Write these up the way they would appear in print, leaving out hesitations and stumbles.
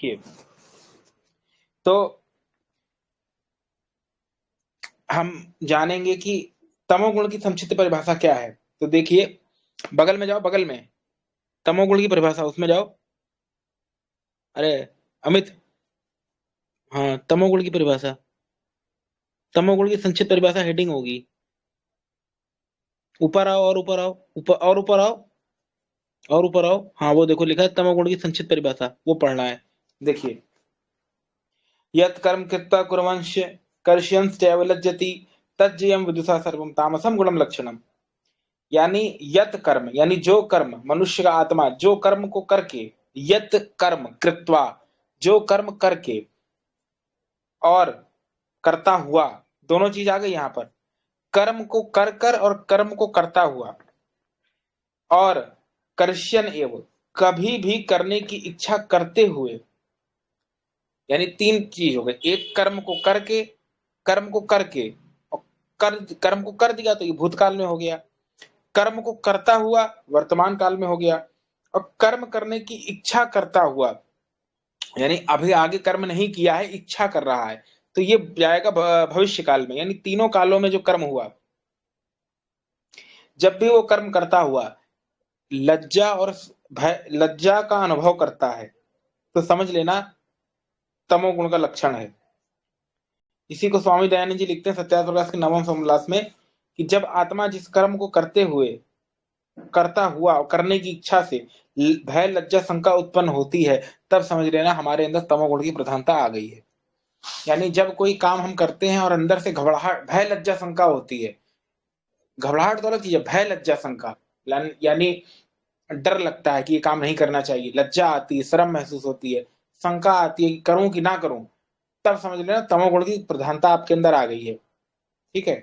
देखिए, तो हम जानेंगे कि तमोगुण की संक्षिप्त परिभाषा क्या है। तो देखिए, बगल में जाओ, बगल में तमोगुण की परिभाषा, उसमें जाओ। अरे अमित, हाँ, तमोगुण की परिभाषा, तमोगुण की संक्षिप्त परिभाषा हेडिंग होगी। ऊपर आओ, और ऊपर आओ, ऊपर और ऊपर आओ, और ऊपर आओ। हाँ, वो देखो लिखा है तमोगुण की संक्षिप्त परिभाषा, वो पढ़ना है। देखिए, यत् कर्म कृत्वा कुर्वंश कर्ष्यंस चैव लज्जति तज्जयम विदुषा सर्वम तामसम गुणम लक्षणम। यानी यत कर्म, यानी जो कर्म, मनुष्य का आत्मा जो कर्म को करके, यत कर्म कृत्वा, जो कर्म करके, और करता हुआ, दोनों चीज आ गई यहां पर। कर्म को कर कर और कर्म को करता हुआ, और कर्ष्यन एवं, कभी भी करने की इच्छा करते हुए, यानी तीन चीज हो गई। एक कर्म को करके, कर्म को करके, और कर्म को कर दिया तो ये भूतकाल में हो गया। कर्म को करता हुआ वर्तमान काल में हो गया। और कर्म करने की इच्छा करता हुआ, यानी अभी आगे कर्म नहीं किया है, इच्छा कर रहा है, तो ये जाएगा भविष्य काल में। यानी तीनों कालों में जो कर्म हुआ, जब भी वो कर्म करता हुआ लज्जा और भय, लज्जा का अनुभव करता है, तो समझ लेना तमोगुण का लक्षण है। इसी को स्वामी दयानंद जी लिखते हैं सत्याग्रह प्रकाश के नवम सोमलास में, कि जब आत्मा जिस कर्म को करते हुए, करता हुआ और करने की इच्छा से भय लज्जा शंका उत्पन्न होती है, तब समझ लेना हमारे अंदर तमोगुण की प्रधानता आ गई है। यानी जब कोई काम हम करते हैं और अंदर से घबराहट, भय लज्जा शंका होती है, घबराहट तो अलग चीज है, भय लज्जा शंका, यानी डर लगता है कि ये काम नहीं करना चाहिए, लज्जा आती है, शर्म महसूस होती है, शंका आती है कि करूं कि ना करूं, तब समझ लेना तमोगुण की प्रधानता आपके अंदर आ गई है। ठीक है,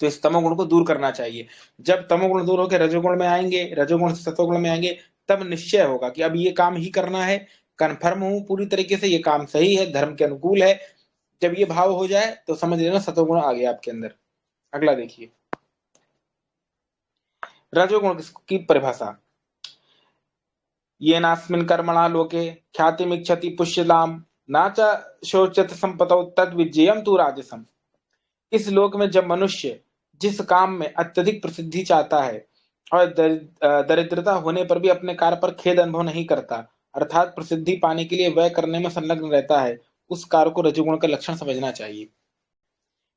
तो इस तमोगुण को दूर करना चाहिए। जब तमोगुण दूर होकर रजोगुण में आएंगे, रजोगुण से सतोगुण में आएंगे, तब निश्चय होगा कि अब ये काम ही करना है, कन्फर्म हूं पूरी तरीके से, ये काम सही है, धर्म के अनुकूल है। जब ये भाव हो जाए तो समझ लेना सतोगुण आ गया आपके अंदर। अगला देखिए, रजोगुण की परिभाषा। ये नास्मिन कर्मणा लोके ख्यातिमिच्छति पुष्यलाम ना च शोचत संपतौ तद विजयम तू राजसम। इस लोक में जब मनुष्य जिस काम में अत्यधिक प्रसिद्धि चाहता है और दरिद्रता होने पर भी अपने कार्य पर खेद अनुभव नहीं करता, अर्थात प्रसिद्धि पाने के लिए व्यय करने में संलग्न रहता है, उस कार्य को रजोगुण का लक्षण समझना चाहिए।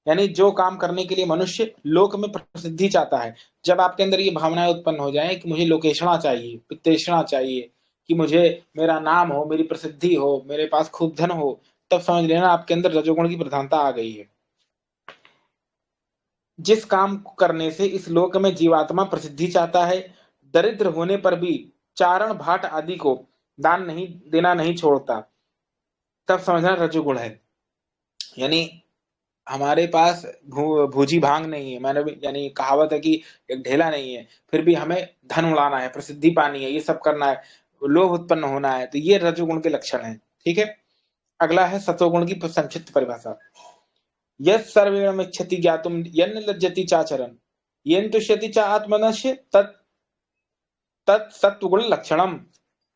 यानी जो काम करने के लिए मनुष्य लोक में प्रसिद्धि चाहता है, जब आपके अंदर ये भावनाएं उत्पन्न हो जाए कि मुझे लोकेशना चाहिए, वित्तेषणा चाहिए, कि मुझे मेरा नाम हो, मेरी प्रसिद्धि हो, मेरे पास खूब धन हो, तब समझ लेना आपके अंदर रजोगुण की प्रधानता आ गई है। जिस काम को करने से इस लोक में जीवात्मा प्रसिद्धि चाहता है, दरिद्र होने पर भी चारण भाट आदि को दान नहीं देना नहीं छोड़ता, तब समझना रजोगुण है। यानी हमारे पास भूजी भांग नहीं है, मैंने भी, यानी कहावत है कि एक ढेला नहीं है, फिर भी हमें धन उड़ाना है, प्रसिद्धि पानी है, ये सब करना है, लोभ उत्पन्न होना है, तो ये रजोगुण के लक्षण है। ठीक है, अगला है सतोगुण की संक्षिप्त परिभाषा। यत् सर्वेणमिच्छति ज्ञातुम यन्न लज्जति चाचरन् येन तुष्यति च आत्मनस्य तत् तत् सत्वगुण लक्षणम।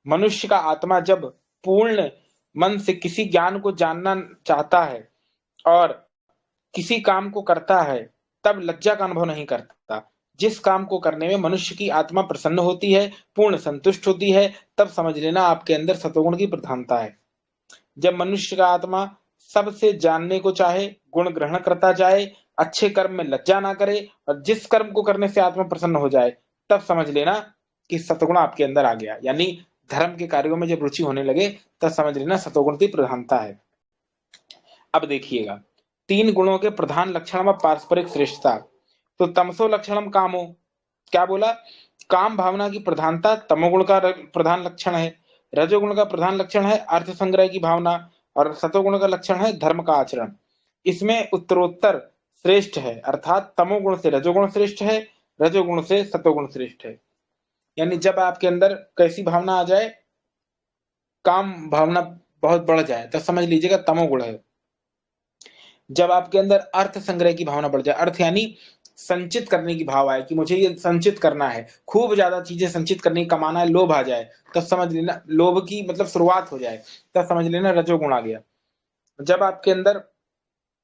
मनुष्य का आत्मा जब पूर्ण मन से किसी ज्ञान को जानना चाहता है और किसी काम को करता है, तब लज्जा का अनुभव नहीं करता। जिस काम को करने में मनुष्य की आत्मा प्रसन्न होती है, पूर्ण संतुष्ट होती है, तब समझ लेना आपके अंदर सतोगुण की प्रधानता है। जब मनुष्य का आत्मा सबसे जानने को चाहे, गुण ग्रहण करता जाए, अच्छे कर्म में लज्जा ना करे, और जिस कर्म को करने से आत्मा प्रसन्न हो जाए, तब समझ लेना कि सतगुण आपके अंदर आ गया। यानी धर्म के कार्यों में जब रुचि होने लगे, तब समझ लेना सतोगुण की प्रधानता है। अब देखिएगा, तीन गुणों के प्रधान लक्षण व पारस्परिक श्रेष्ठता। तो तमसो लक्षणम कामो, क्या बोला, काम भावना की प्रधानता तमोगुण का प्रधान लक्षण है। रजोगुण का प्रधान लक्षण है अर्थ संग्रह की भावना, और सतोगुण का लक्षण है धर्म का आचरण। इसमें उत्तरोत्तर श्रेष्ठ है, अर्थात तमोगुण से रजोगुण श्रेष्ठ है, रजोगुण से सतोगुण श्रेष्ठ है। यानी जब आपके अंदर कैसी भावना आ जाए, काम भावना बहुत बढ़ जाए, तो समझ लीजिएगा तमोगुण है। जब आपके अंदर अर्थ संग्रह की भावना बढ़ जाए, अर्थ यानी संचित करने की भाव आए कि मुझे ये संचित करना है, खूब ज्यादा चीजें संचित करने की, कमाना है, लोभ आ जाए, तब समझ लेना लोभ की मतलब शुरुआत हो जाए, तब समझ लेना रजोगुण आ गया। जब आपके अंदर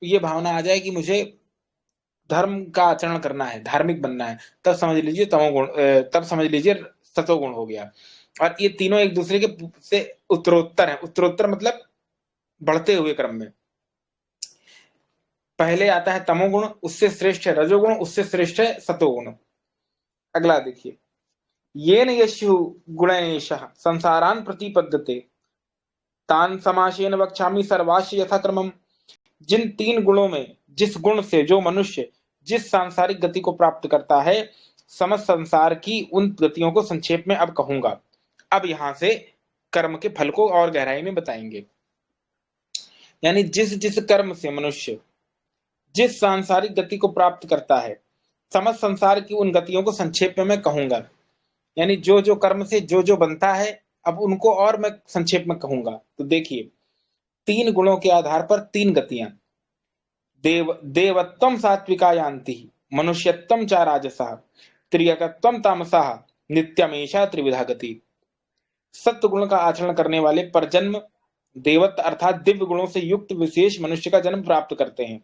ये भावना आ जाए कि मुझे धर्म का आचरण करना है, धार्मिक बनना है, तब समझ लीजिए तमोगुण, तब समझ लीजिए सतोगुण हो गया। और ये तीनों एक दूसरे के से उत्तरोत्तर है। उत्तरोत्तर मतलब बढ़ते हुए क्रम में। पहले आता है तमोगुण, उससे श्रेष्ठ है रजोगुण, उससे श्रेष्ठ है सतोगुण। अगला देखिए, येन यस्यु गुणैशः संसारान् प्रतिपद्यते तान समासेन वक्ष्यामि सर्वाश्च यथाक्रमम्। जिन तीन गुणों में जिस गुण से जो मनुष्य जिस सांसारिक गति को प्राप्त करता है, समस्त संसार की उन गतियों को संक्षेप में अब कहूंगा। अब यहां से कर्म के फल को और गहराई में बताएंगे। यानी जिस जिस कर्म से मनुष्य जिस सांसारिक गति को प्राप्त करता है, समस्त संसार की उन गतियों को संक्षेप में मैं कहूंगा। यानी जो जो कर्म से जो जो बनता है, अब उनको और मैं संक्षेप में कहूंगा। तो देखिए, तीन गुणों के आधार पर तीन गतियां, देवत्वम सात्विका यान्ति, मनुष्यत्वम च राजसः, त्रियकत्वम तामसः, नित्यमेषा त्रिविधा गति। सत्य गुण का आचरण करने वाले परजन्म देवत्व अर्थात दिव्य गुणों से युक्त विशेष मनुष्य का जन्म प्राप्त करते हैं।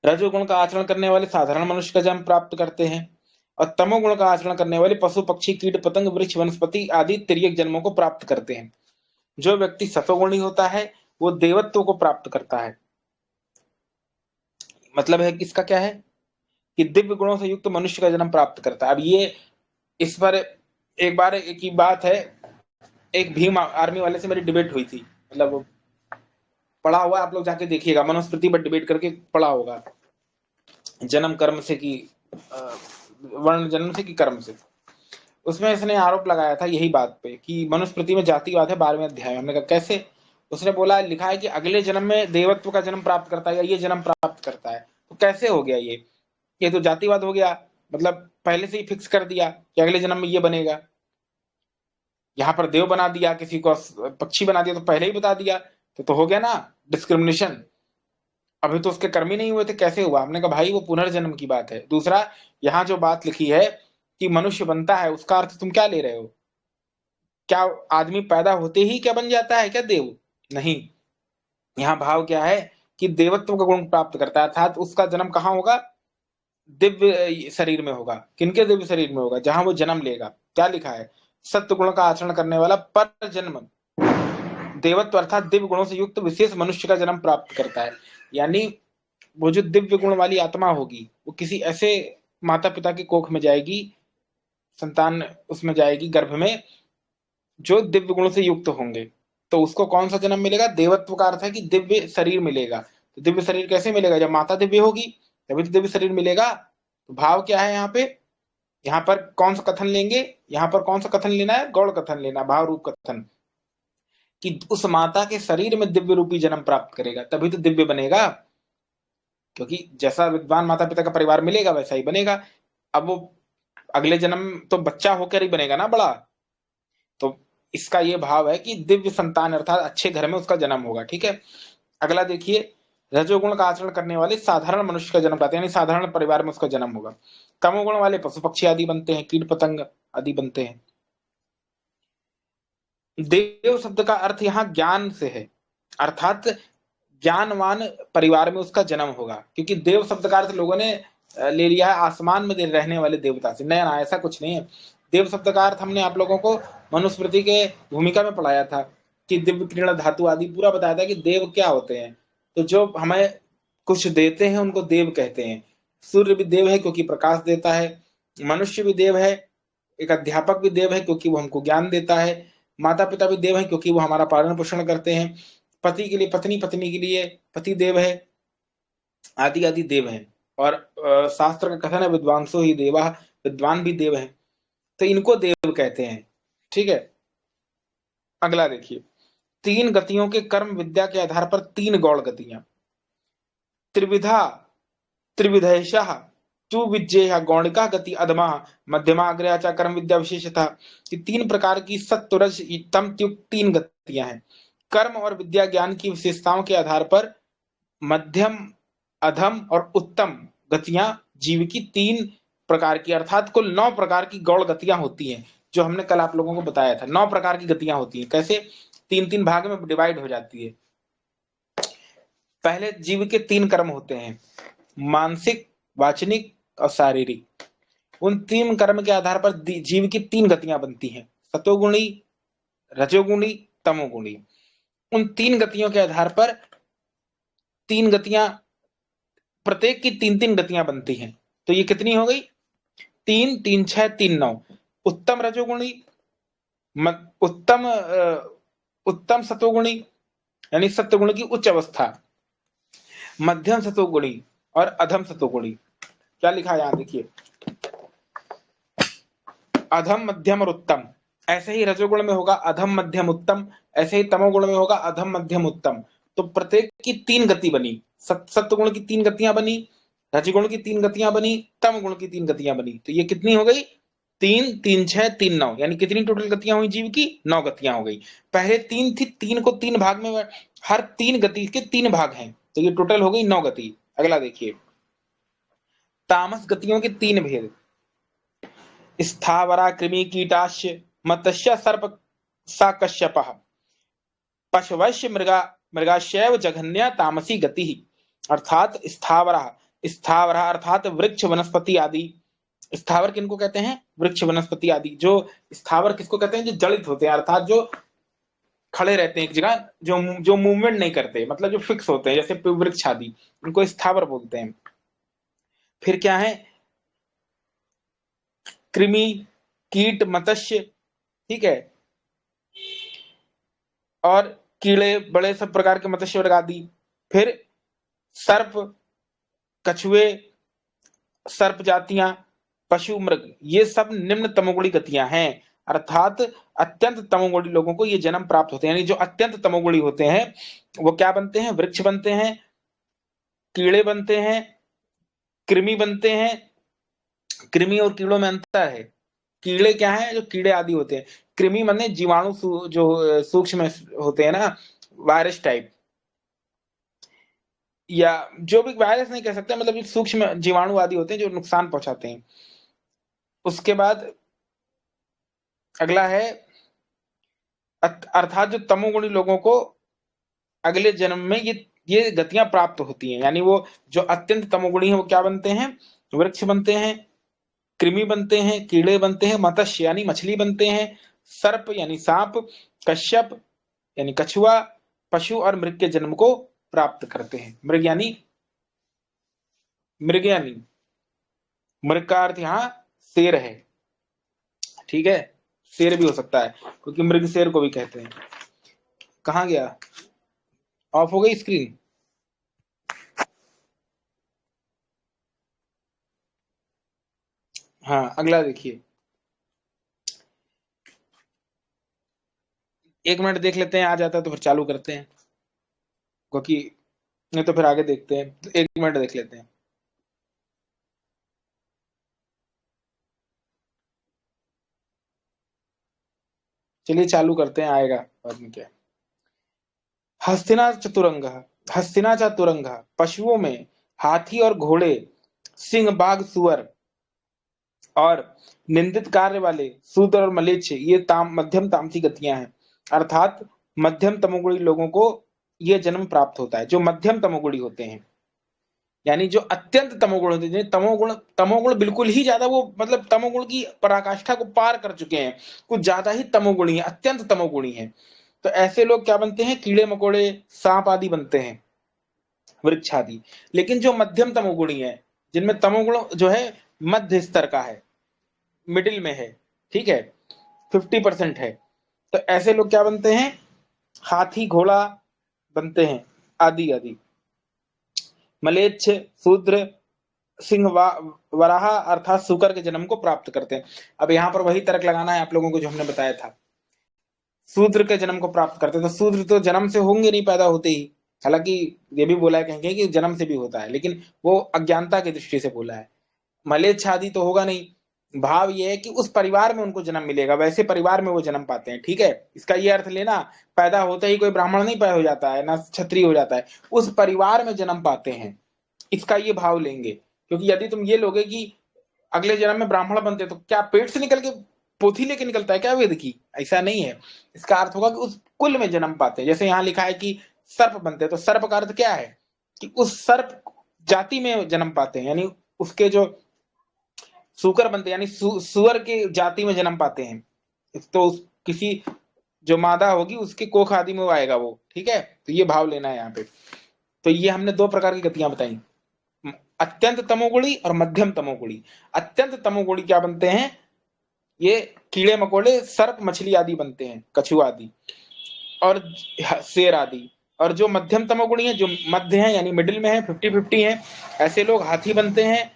रजोगुण का आचरण करने वाले साधारण मनुष्य का जन्म प्राप्त करते हैं, और तमोगुण का आचरण करने वाले पशु पक्षी कीट पतंग वृक्ष वनस्पति आदि तिर्यक जन्मों को प्राप्त करते हैं। जो व्यक्ति सतोगुणी होता है वो देवत्व को प्राप्त करता है। मतलब है कि इसका क्या है कि दिव्य गुणों से युक्त मनुष्य का जन्म प्राप्त करता है। अब ये इस पर एक बार एक ही बात है, एक भीम आर्मी वाले से मेरी डिबेट हुई थी, मतलब पढ़ा हुआ, आप लोग जाके देखिएगा, मनुस्मृति पर डिबेट करके पढ़ा होगा, जन्म कर्म से कि वर्ण जन्म से कि कर्म से। उसमें इसने आरोप लगाया था यही बात पे कि मनुस्मृति में जातिवाद है 12वें अध्याय में। हमने कहा कैसे? उसने बोला, लिखा है कि अगले जन्म में देवत्व का जन्म प्राप्त करता है या ये जन्म प्राप्त करता है। तो कैसे हो गया ये तो जातिवाद हो गया। मतलब पहले से ही फिक्स कर दिया कि अगले जन्म में ये बनेगा। यहाँ पर देव बना दिया, किसी को पक्षी बना दिया, तो पहले ही बता दिया, तो हो गया ना डिस्क्रिमिनेशन। अभी तो उसके कर्म ही नहीं हुए थे, कैसे हुआ? हमने कहा भाई वो पुनर्जन्म की बात है। दूसरा, यहाँ जो बात लिखी है कि मनुष्य बनता है, उसका अर्थ तुम क्या ले रहे हो? क्या आदमी पैदा होते ही क्या बन जाता है क्या देव? नहीं। यहाँ भाव क्या है कि देवत्व का गुण प्राप्त करता है, अर्थात उसका जन्म कहाँ होगा? दिव्य शरीर में होगा। किनके दिव्य शरीर में होगा? जहां वो जन्म लेगा। क्या लिखा है? सत्य गुण का आचरण करने वाला पर जन्म देवत्व अर्थात दिव्य गुणों से युक्त विशेष मनुष्य का जन्म प्राप्त करता है। यानी वो जो दिव्य गुण वाली आत्मा होगी वो किसी ऐसे माता पिता की कोख में जाएगी, संतान उसमें जाएगी गर्भ में, जो दिव्य गुणों से युक्त होंगे। तो उसको कौन सा जन्म मिलेगा? देवत्व का अर्थ है कि दिव्य शरीर मिलेगा। तो दिव्य शरीर कैसे मिलेगा? जब माता दिव्य होगी तभी तो दिव्य शरीर मिलेगा। तो भाव क्या है यहाँ पे? यहाँ पर कौन सा कथन लेंगे? यहाँ पर कौन सा कथन लेना है? गौड़ कथन लेना, भाव रूप कथन, कि उस माता के शरीर में दिव्य रूपी जन्म प्राप्त करेगा तभी तो दिव्य बनेगा। क्योंकि जैसा विद्वान माता पिता का परिवार मिलेगा वैसा ही बनेगा। अब वो अगले जन्म तो बच्चा होकर ही बनेगा ना बड़ा। तो इसका ये भाव है कि दिव्य संतान अर्थात अच्छे घर में उसका जन्म होगा। ठीक है, अगला देखिए, रजोगुण का आचरण करने वाले साधारण मनुष्य का जन्म पाते हैं, यानी साधारण परिवार में उसका जन्म होगा। तमोगुण वाले पशु पक्षी आदि बनते हैं, कीट पतंग आदि बनते हैं। देव शब्द का अर्थ यहाँ ज्ञान से है, अर्थात ज्ञानवान परिवार में उसका जन्म होगा। क्योंकि देव शब्द का अर्थ लोगों ने ले लिया है आसमान में रहने वाले देवता से। नया ऐसा कुछ नहीं है। देव शब्द का अर्थ हमने आप लोगों को मनुस्मृति के भूमिका में पढ़ाया था कि दिव्य किरण धातु आदि पूरा बताया था कि देव क्या होते हैं। तो जो हमें कुछ देते हैं उनको देव कहते हैं। सूर्य भी देव है क्योंकि प्रकाश देता है, मनुष्य भी देव है, एक अध्यापक भी देव है क्योंकि वो हमको ज्ञान देता है, माता पिता भी देव है क्योंकि वो हमारा पालन पोषण करते हैं, पति के लिए पत्नी, पत्नी के लिए पति देव है, आदि आदि देव हैं। और शास्त्र का कथन है विद्वांसो ही देवा, विद्वान भी देव हैं। तो इनको देव कहते हैं। ठीक है, अगला देखिए, तीन गतियों के कर्म विद्या के आधार पर तीन गौड़ गतियां, त्रिविधा त्रिविधेशः तु विज्ञेय गौणिका गति अधमा मध्यमा अग्रया च कर्म विद्या विशेषतः। कि तीन प्रकार की सत्व रज तम युक्त तीन गतियां हैं। कर्म और विद्या ज्ञान की विशेषताओं के आधार पर मध्यम, अधम और उत्तम गतियां जीव की 3 प्रकार की, अर्थात कुल 9 प्रकार की गौण गतियां होती हैं, जो हमने कल आप लोगों को बताया था। 9 प्रकार की गतियां होती हैं। कैसे? 3-3 भाग में डिवाइड हो जाती है। पहले जीव के 3 कर्म होते हैं, मानसिक, वाचनिक और शारीरिक। उन 3 कर्म के आधार पर जीव की 3 गतियां बनती हैं, सतोगुणी, रजोगुणी, तमोगुणी। उन 3 गतियों के आधार पर 3 गतियां, प्रत्येक की 3-3 गतियां बनती हैं। तो ये कितनी हो गई? 3, 3, 6, 3, 9। उत्तम रजोगुणी, उत्तम उत्तम सतोगुणी यानी सत्वगुण की उच्च अवस्था, मध्यम सतोगुणी और अधम सतोगुणी। क्या लिखा है यहां देखिए, अधम, मध्यम और उत्तम। ऐसे ही रजोगुण में होगा अधम, मध्यम, उत्तम। ऐसे ही तमोगुण में होगा अधम, मध्यम, उत्तम। तो प्रत्येक की 3 गति बनी। सत्वगुण की 3 गतियां बनी, रजगुण की 3 गतियां बनी, तम गुण की 3 गतियां बनी। तो ये कितनी हो गई? 3, 3, 6, 3, 9। यानी कितनी टोटल गतियां हुई जीव की? 9 गतियां हो गई। पहले 3 थी, 3 को 3 भाग में, हर 3 गति के 3 भाग हैं, तो ये टोटल हो गई 9 गति। अगला देखिए, तामस गतियों के 3 भेद। स्थावरा कृमि कीटाश्च मत्स्य सर्प सा कश्यपः पशवश्य मृगाशैव जघन्या तामसी गति। अर्थात स्थावरा, स्थावरा अर्थात वृक्ष, वनस्पति आदि। स्थावर किनको कहते हैं? वृक्ष, वनस्पति आदि। जो स्थावर किसको कहते हैं? जो जड़ित होते हैं, अर्थात जो खड़े रहते हैं एक जगह, जो जो मूवमेंट नहीं करते, मतलब जो फिक्स होते हैं, जैसे वृक्ष आदि, उनको स्थावर बोलते हैं। फिर क्या है? कृमि, कीट, मत्स्य, ठीक है, और कीड़े, बड़े सब प्रकार के मत्स्य वर्ग आदि। फिर सर्प, कछुए, सर्प जातियां, पशु, मृग, ये सब निम्न तमोगुणी गतियां हैं। अर्थात अत्यंत तमोगुणी लोगों को ये जन्म प्राप्त होते हैं। यानी जो अत्यंत तमोगुणी होते हैं वो क्या बनते हैं? वृक्ष बनते हैं, कीड़े बनते हैं, कृमि बनते हैं। कृमि और कीड़ों में अंतर है। कीड़े क्या है? जो कीड़े आदि होते हैं। कृमि माने जीवाणु, जो सूक्ष्म होते हैं ना, वायरस टाइप, या जो भी, वायरस नहीं कह सकते, मतलब सूक्ष्म जीवाणु आदि होते हैं जो नुकसान पहुंचाते हैं। उसके बाद अगला है, अर्थात जो तमोगुणी लोगों को अगले जन्म में ये गतियां प्राप्त होती हैं। यानी वो जो अत्यंत तमोगुणी है वो क्या बनते हैं? वृक्ष बनते हैं, कृमि बनते हैं, कीड़े बनते हैं, मत्स्य यानी मछली बनते हैं, सर्प यानी सांप, कश्यप यानी कछुआ, पशु और मृग के जन्म को प्राप्त करते हैं। मृग यानी मृग का अर्थ यहाँ शेर है, ठीक है, शेर भी हो सकता है, क्योंकि मृग शेर को भी कहते हैं। कहाँ गया? ऑफ हो गई स्क्रीन? हाँ, अगला देखिए, 1 मिनट देख लेते हैं, आ जाता है तो फिर चालू करते हैं, क्योंकि नहीं तो फिर आगे देखते हैं। तो 1 मिनट देख लेते हैं। चलिए चालू करते हैं, आएगा बाद में क्या। हस्तिना चतुरंग, हस्तिना चतुरंग, पशुओं में हाथी और घोड़े, सिंह, बाघ, सुअर और निंदित कार्य वाले शूद्र और मलेच्छ, ये मध्यम तामसी गतियां हैं। अर्थात मध्यम तमोगुणी लोगों को ये जन्म प्राप्त होता है, जो मध्यम तमोगुणी होते हैं। यानी जो अत्यंत तमोगुण होते हैं, तमोगुण बिल्कुल ही ज्यादा, वो मतलब तमोगुण की पराकाष्ठा को पार कर चुके हैं, कुछ ज्यादा ही तमोगुणी है, अत्यंत तमोगुणी है। तो ऐसे लोग क्या बनते हैं? कीड़े मकोड़े, सांप आदि बनते हैं, वृक्ष आदि। लेकिन जो मध्यम तमोगुणी है, जिनमें तमोगुण जो है मध्य स्तर का है, मिडिल में है, ठीक है, 50% है, तो ऐसे लोग क्या बनते हैं? हाथी, घोड़ा बनते हैं, आदि आदि। मलेच्छ, शूद्र, सिंह, वराह अर्थात सुकर के जन्म को प्राप्त करते हैं। अब यहाँ पर वही तर्क लगाना है आप लोगों को जो हमने बताया था। शूद्र के जन्म को प्राप्त करते हैं, तो शूद्र तो जन्म से होंगे नहीं, पैदा होते ही। हालांकि ये भी बोला है कहीं कि जन्म से भी होता है, लेकिन वो अज्ञानता की दृष्टि से बोला है। मलेच्छ आदि तो होगा नहीं, भाव ये है कि उस परिवार में उनको जन्म मिलेगा, वैसे परिवार में वो जन्म पाते हैं। ठीक है, इसका ये अर्थ लेना पैदा होते ही कोई ब्राह्मण नहीं पैदा हो जाता है ना क्षत्रिय हो जाता है, उस परिवार में जन्म पाते हैं, इसका ये भाव लेंगे। क्योंकि यदि तुम ये लोगे कि अगले जन्म में ब्राह्मण बनते तो क्या पेट से निकल के पोथी लेके निकलता है क्या वेद की? ऐसा नहीं है। इसका अर्थ होगा कि उस कुल में जन्म पाते हैं। जैसे यहाँ लिखा है कि सर्प बनते हैं, तो सर्प का अर्थ क्या है कि उस सर्प जाति में जन्म पाते हैं, यानी उसके जो सूकर बनते हैं, यानी सुअर की जाति में जन्म पाते हैं। तो किसी जो मादा होगी उसकी कोख आदि में वो आएगा वो। ठीक है, तो ये भाव लेना है यहाँ पे। तो ये हमने दो प्रकार की गतियां बताई, अत्यंत तमोगुणी और मध्यम तमोगुणी। अत्यंत तमोगुणी क्या बनते हैं? ये कीड़े मकोड़े सर्प मछली आदि बनते हैं, कछुआ आदि और शेर आदि। और जो मध्यम तमोगुणी है, जो मध्य है यानी मिडिल में है, 50-50 है, ऐसे लोग हाथी बनते हैं,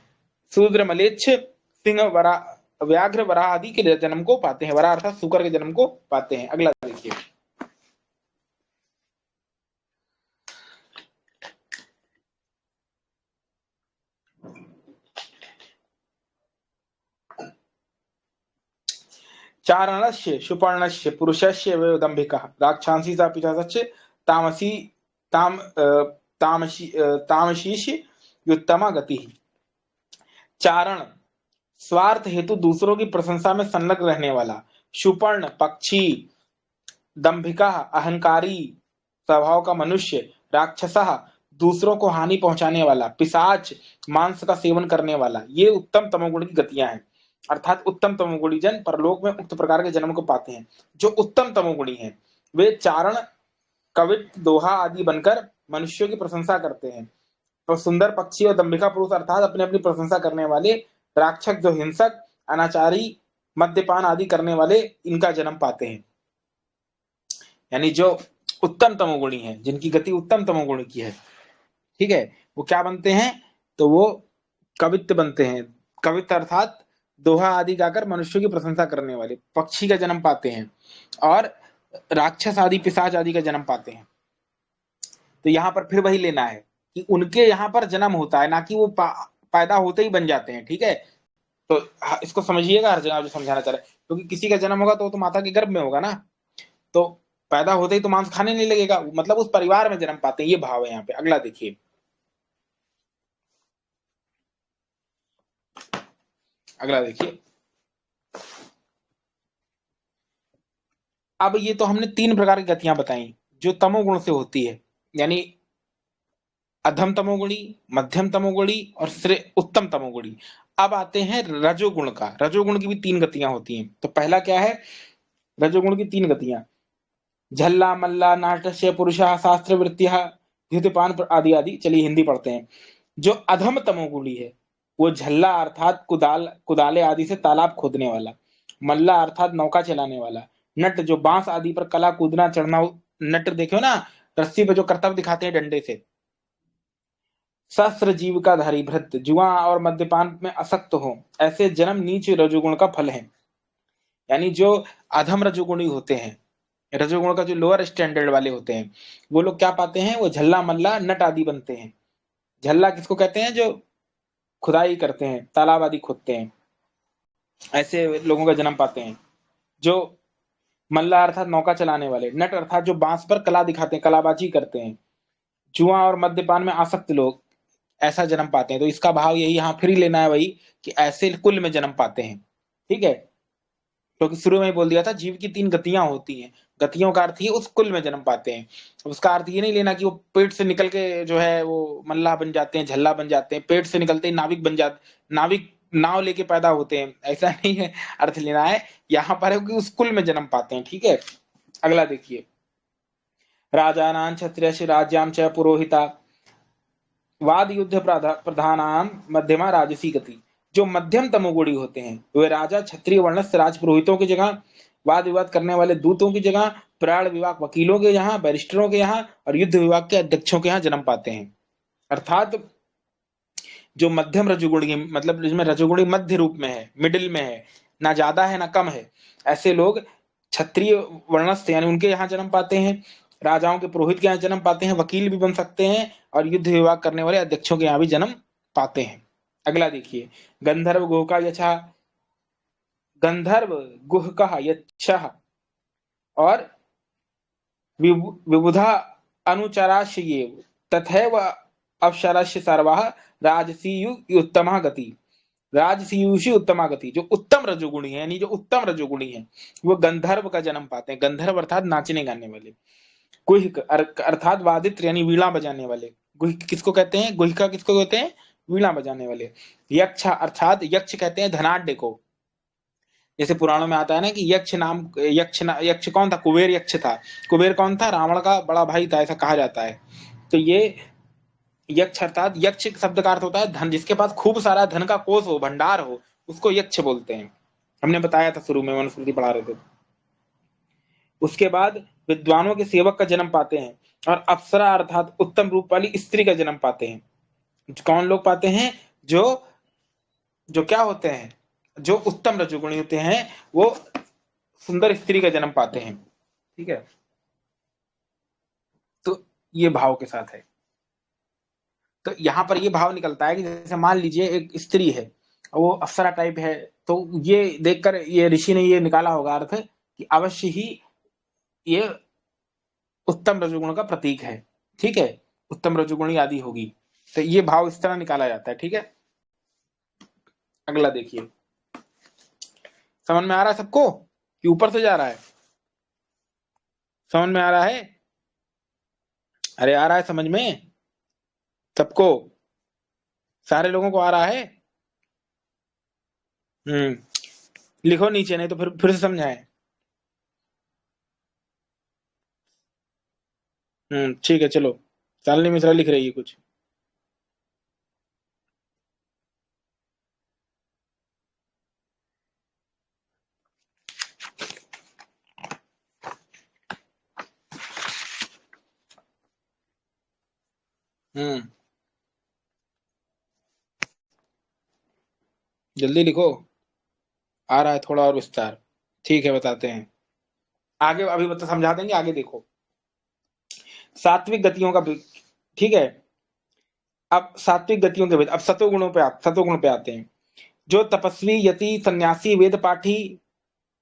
शूद्र मलेच्छ सिंह वरा व्याघ्र वराह आदि के जन्म को पाते हैं, वराह अर्थात शुकर के जन्म को पाते हैं। अगला देखिए, चारणस्य सुपर्णस्य पुरुषस्य दंभिका राक्षांसी सा पिशाच तामसी तामशीष युत्तमा गति। चारण स्वार्थ हेतु दूसरों की प्रशंसा में संलग्न रहने वाला, सुपर्ण पक्षी, दंभिका अहंकारी स्वभाव का मनुष्य, राक्षसा दूसरों को हानि पहुंचाने वाला, पिशाच मांस का सेवन करने वाला, ये उत्तम तमोगुण की गतियां हैं। अर्थात उत्तम तमोगुणी जन परलोक में उक्त प्रकार के जन्म को पाते हैं। जो उत्तम तमोगुणी हैं वे चारण, कवित, दोहा आदि बनकर मनुष्यों की प्रशंसा करते हैं। तो सुंदर पक्षी और दंभिका पुरुष अर्थात अपने अपनी प्रशंसा करने वाले, राक्षस जो हिंसक, अनाचारी, मद्यपान आदि करने वाले, इनका जन्म पाते हैं। यानी जो उत्तम तमोगुणी है, जिनकी गति उत्तम तमोगुणी की है, ठीक है, वो क्या बनते हैं? तो वो कवित्त बनते हैं। कवित्त अर्थात दोहा आदि गाकर मनुष्यों की प्रशंसा करने वाले पक्षी का जन्म पाते हैं, और राक्षस आदि पिशाच आदि का जन्म पाते हैं। तो यहाँ पर फिर वही लेना है कि उनके यहाँ पर जन्म होता है, ना कि वो पैदा होते ही बन जाते हैं। ठीक है, तो इसको समझिएगा हर जगह जो समझाना चाह रहे हैं, क्योंकि किसी का जन्म होगा तो माता के गर्भ में होगा ना, तो पैदा होते ही तो मांस खाने नहीं लगेगा, मतलब उस परिवार में जन्म पाते हैं, ये भाव है यहाँ पे। अगला देखिए, अगला देखिए। अब ये तो हमने तीन प्रकार की गतियां बताई जो तमोगुण से होती है, यानी अधम तमोगुणी, मध्यम तमोगुणी और उत्तम तमोगुणी। अब आते हैं रजोगुण का। रजोगुण की भी तीन गतियां होती हैं। तो पहला क्या है? रजोगुण की तीन गतियां, झल्ला मल्ला नाटस्य पुरुषा शास्त्र वृत्तिया द्युतिपान आदि आदि। चलिए हिंदी पढ़ते हैं। जो अधम तमोगुणी है वो झल्ला अर्थात कुदाले आदि से तालाब खोदने वाला, मल्ला अर्थात नौका चलाने वाला, नट जो बांस आदि पर कला कूदना चढ़ना, नट देखो ना, रस्सी पर जो करतब दिखाते हैं डंडे से, शस्त्र जीविकाधारी भृत्य, जुआ और मद्यपान में आसक्त हो, ऐसे जन्म नीच रजोगुण का फल है। यानी जो अधम रजोगुणी होते हैं, रजोगुण का जो लोअर स्टैंडर्ड वाले होते हैं, वो लोग क्या पाते हैं? वो झल्ला मल्ला नट आदि बनते हैं। झल्ला किसको कहते हैं? जो खुदाई करते हैं, तालाब आदि खोदते हैं, ऐसे लोगों का जन्म पाते हैं। जो मल्ला अर्थात नौका चलाने वाले, नट अर्थात जो बांस पर कला दिखाते हैं, कलाबाजी करते हैं, जुआ और मद्यपान में आसक्त लोग, ऐसा जन्म पाते हैं। तो इसका भाव यही यहाँ फिर लेना है वही कि ऐसे कुल में जन्म पाते हैं। ठीक है, क्योंकि शुरू में ही बोल दिया था जीव की तीन गतियां होती हैं, गतियों का अर्थ ही उस कुल में जन्म पाते हैं। उसका अर्थ ये नहीं लेना कि वो पेट से निकल के जो है वो मल्लाह बन जाते हैं, झल्ला बन जाते हैं, पेट से निकलते ही नाविक बन जाते, नाविक नाव लेके पैदा होते हैं, ऐसा नहीं है अर्थ लेना है। यहाँ पर है कि उस कुल में जन्म पाते हैं। ठीक है, अगला देखिए, राजानां क्षत्रियस्य राज्यां च पुरोहिता वाद युद्ध प्रधानाम मध्यमा राजसी गति। जो मध्यम तमोगुणी होते हैं वे राजा, क्षत्रिय वर्णस्थ राजपुरोहितों की जगह, वाद विवाद करने वाले दूतों की जगह, प्राण विभाग वकीलों के यहाँ, बैरिस्टरों के यहाँ और युद्ध विभाग के अध्यक्षों के यहाँ जन्म पाते हैं। अर्थात जो मध्यम रजोगुणी, मतलब जिसमें रजोगुणी मध्य रूप में है, मिडिल में है, ना ज्यादा है ना कम है, ऐसे लोग क्षत्रिय वर्णस्थ यानी उनके यहाँ जन्म पाते हैं, राजाओं के पुरोहित के यहाँ जन्म पाते हैं, वकील भी बन सकते हैं और युद्ध विभाग करने वाले अध्यक्षों के यहाँ भी जन्म पाते हैं। अगला देखिए, गंधर्व गोका यथा गंधर्व, गुहकः, यक्षः और विबुधा अनुचराश्रयेव तथैव अप्सरस्य सर्वाः राजसीयु उत्तमा गति। राजसीयुषी उत्तमा गति, जो उत्तम रजोगुणी है, यानी जो उत्तम रजोगुणी है, वो गंधर्व का जन्म पाते हैं। गंधर्व अर्थात नाचने गाने वाले। गुहिक अर्थात वादित्र यानी वीणा बजाने वाले। गुहिक किसको कहते हैं? गुहिका किसको कहते हैं? वीणा बजाने वाले। यक्ष अर्थात यक्ष कहते हैं धनाढ्य को। जैसे पुराणों में आता है ना कि यक्ष कौन था? कुबेर यक्ष था। कुबेर कौन था? रावण का बड़ा भाई था, ऐसा कहा जाता है। तो ये यक्ष अर्थात यक्ष शब्द का अर्थ होता है धन, जिसके पास खूब सारा धन का कोष हो, भंडार हो, उसको यक्ष बोलते हैं। हमने बताया था शुरू में, मनुस्मृति पढ़ा रहे थे। उसके बाद विद्वानों के सेवक का जन्म पाते हैं और अप्सरा अर्थात उत्तम रूप वाली स्त्री का जन्म पाते हैं। कौन लोग पाते हैं? जो जो क्या होते हैं? जो उत्तम रजोगुणी होते हैं, वो सुंदर स्त्री का जन्म पाते हैं। ठीक है, तो ये भाव के साथ है। तो यहां पर ये भाव निकलता है कि जैसे मान लीजिए एक स्त्री है, वो अप्सरा टाइप है, तो ये देखकर ये ऋषि ने ये निकाला होगा अर्थ कि अवश्य ही ये उत्तम रजोगुण का प्रतीक है। ठीक है, उत्तम रजोगुणी आदि होगी, तो ये भाव इस तरह निकाला जाता है। ठीक है, अगला देखिए। समझ में आ रहा है सबको कि ऊपर से जा रहा है? समझ में आ रहा है? अरे आ रहा है समझ में सबको? सारे लोगों को आ रहा है? लिखो नीचे, नहीं तो फिर से समझाएं। ठीक है, चलो। शालिनी मिश्रा लिख रही है कुछ। हम्म जल्दी लिखो, आ रहा है थोड़ा और विस्तार। ठीक है, बताते हैं आगे, अभी बता समझा देंगे, आगे देखो। सात्विक गतियों का ठीक है, अब सात्विक गतियों के भेद, अब सतोगुण पे आते हैं। जो तपस्वी, यति, सन्यासी, वेद पाठी,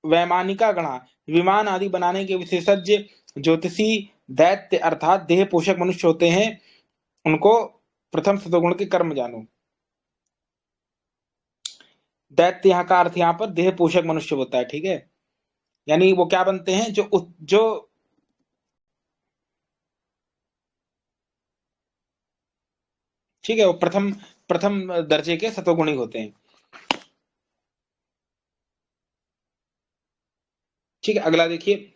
वैमानिका गणा, विमान आदि बनाने के विशेषज्ञ, ज्योतिषी, दैत्य अर्थात देह पोषक मनुष्य होते हैं, उनको प्रथम सतोगुण के कर्म जानो। दैत्य यहाँ का अर्थ यहाँ पर देह पोषक मनुष्य होता है। ठीक है, यानी वो क्या बनते हैं? जो ठीक है, वो प्रथम प्रथम दर्जे के सतोगुणी होते हैं। ठीक है, अगला देखिए।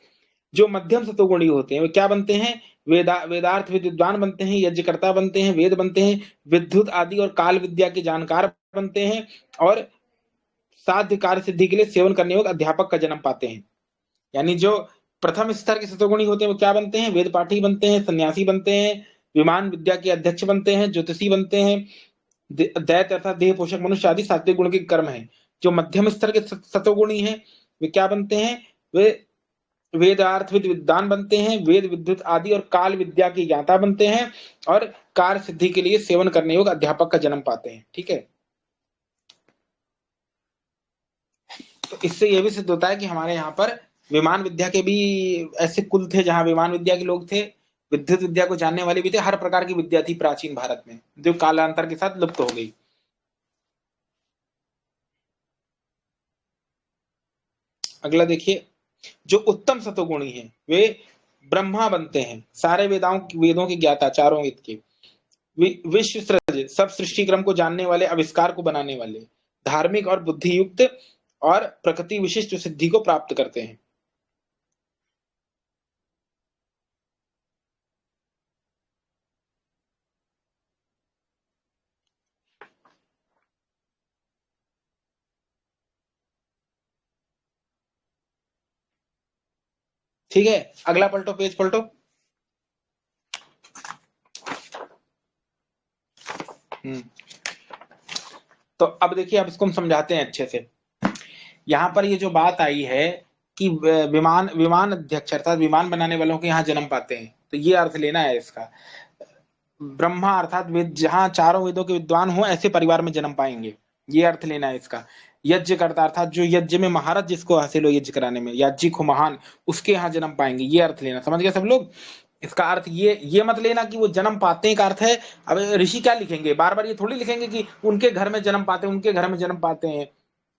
जो मध्यम सतोगुणी होते हैं वे क्या बनते हैं? वेदार्थ विद्वान बनते हैं, यज्ञकर्ता बनते हैं, वेद बनते हैं, विद्युत आदि और काल विद्या के जानकार बनते हैं, और साध्य कार्य सिद्धि के लिए सेवन करने योग्य अध्यापक का जन्म पाते हैं। यानी जो प्रथम स्तर के सतोगुणी होते हैं वो क्या बनते हैं? वेद पाठी बनते हैं, सन्यासी बनते हैं, विमान विद्या के अध्यक्ष बनते हैं, ज्योतिषी बनते हैं, दैत्य अर्थात देह पोषक मनुष्य आदि सात्विक गुण के कर्म है। जो मध्यम स्तर के सतोगुणी हैं वे क्या बनते हैं? वे वेदार्थ विद्वान बनते हैं, वेद विद्युत आदि और काल विद्या की ज्ञाता बनते हैं, और कार्य सिद्धि के लिए सेवन करने योग्य अध्यापक का जन्म पाते हैं। ठीक है, तो इससे यह भी सिद्ध होता है कि हमारे यहाँ पर विमान विद्या के भी ऐसे कुल थे जहाँ विमान विद्या के लोग थे, विद्युत विद्या को जानने वाले भी थे, हर प्रकार की विद्या थी प्राचीन भारत में, जो कालांतर के साथ लुप्त हो गई। अगला देखिए। जो उत्तम सतोगुणी हैं वे ब्रह्मा बनते हैं, सारे वेदों के ज्ञाता, चारों वेद के, विश्व सृज सब सृष्टि क्रम को जानने वाले, आविष्कार को बनाने वाले, धार्मिक और बुद्धि युक्त, और प्रकृति विशिष्ट सिद्धि को प्राप्त करते हैं। ठीक है, अगला पलटो, पेज पलटो। हम्म तो अब देखिए, अब इसको हम समझाते हैं अच्छे से। यहाँ पर ये जो बात आई है कि विमान विमान अध्यक्ष अर्थात विमान बनाने वालों के यहाँ जन्म पाते हैं, तो ये अर्थ लेना है इसका। ब्रह्मा अर्थात वेद, जहाँ चारों वेदों के विद्वान हो ऐसे परिवार में जन्म पाएंगे, ये अर्थ लेना है इसका। यज्ञ करता, अर्थात जो यज्ञ में महारत जिसको हासिल हो यज्ञ कराने में, याज्ञिक हो महान, उसके यहाँ जन्म पाएंगे, ये अर्थ लेना। समझ गए सब लोग? इसका अर्थ ये मत लेना कि वो जन्म पाते हैं का अर्थ है। अब ऋषि क्या लिखेंगे, बार बार ये थोड़ी लिखेंगे कि उनके घर में जन्म पाते हैं, उनके घर में जन्म पाते हैं।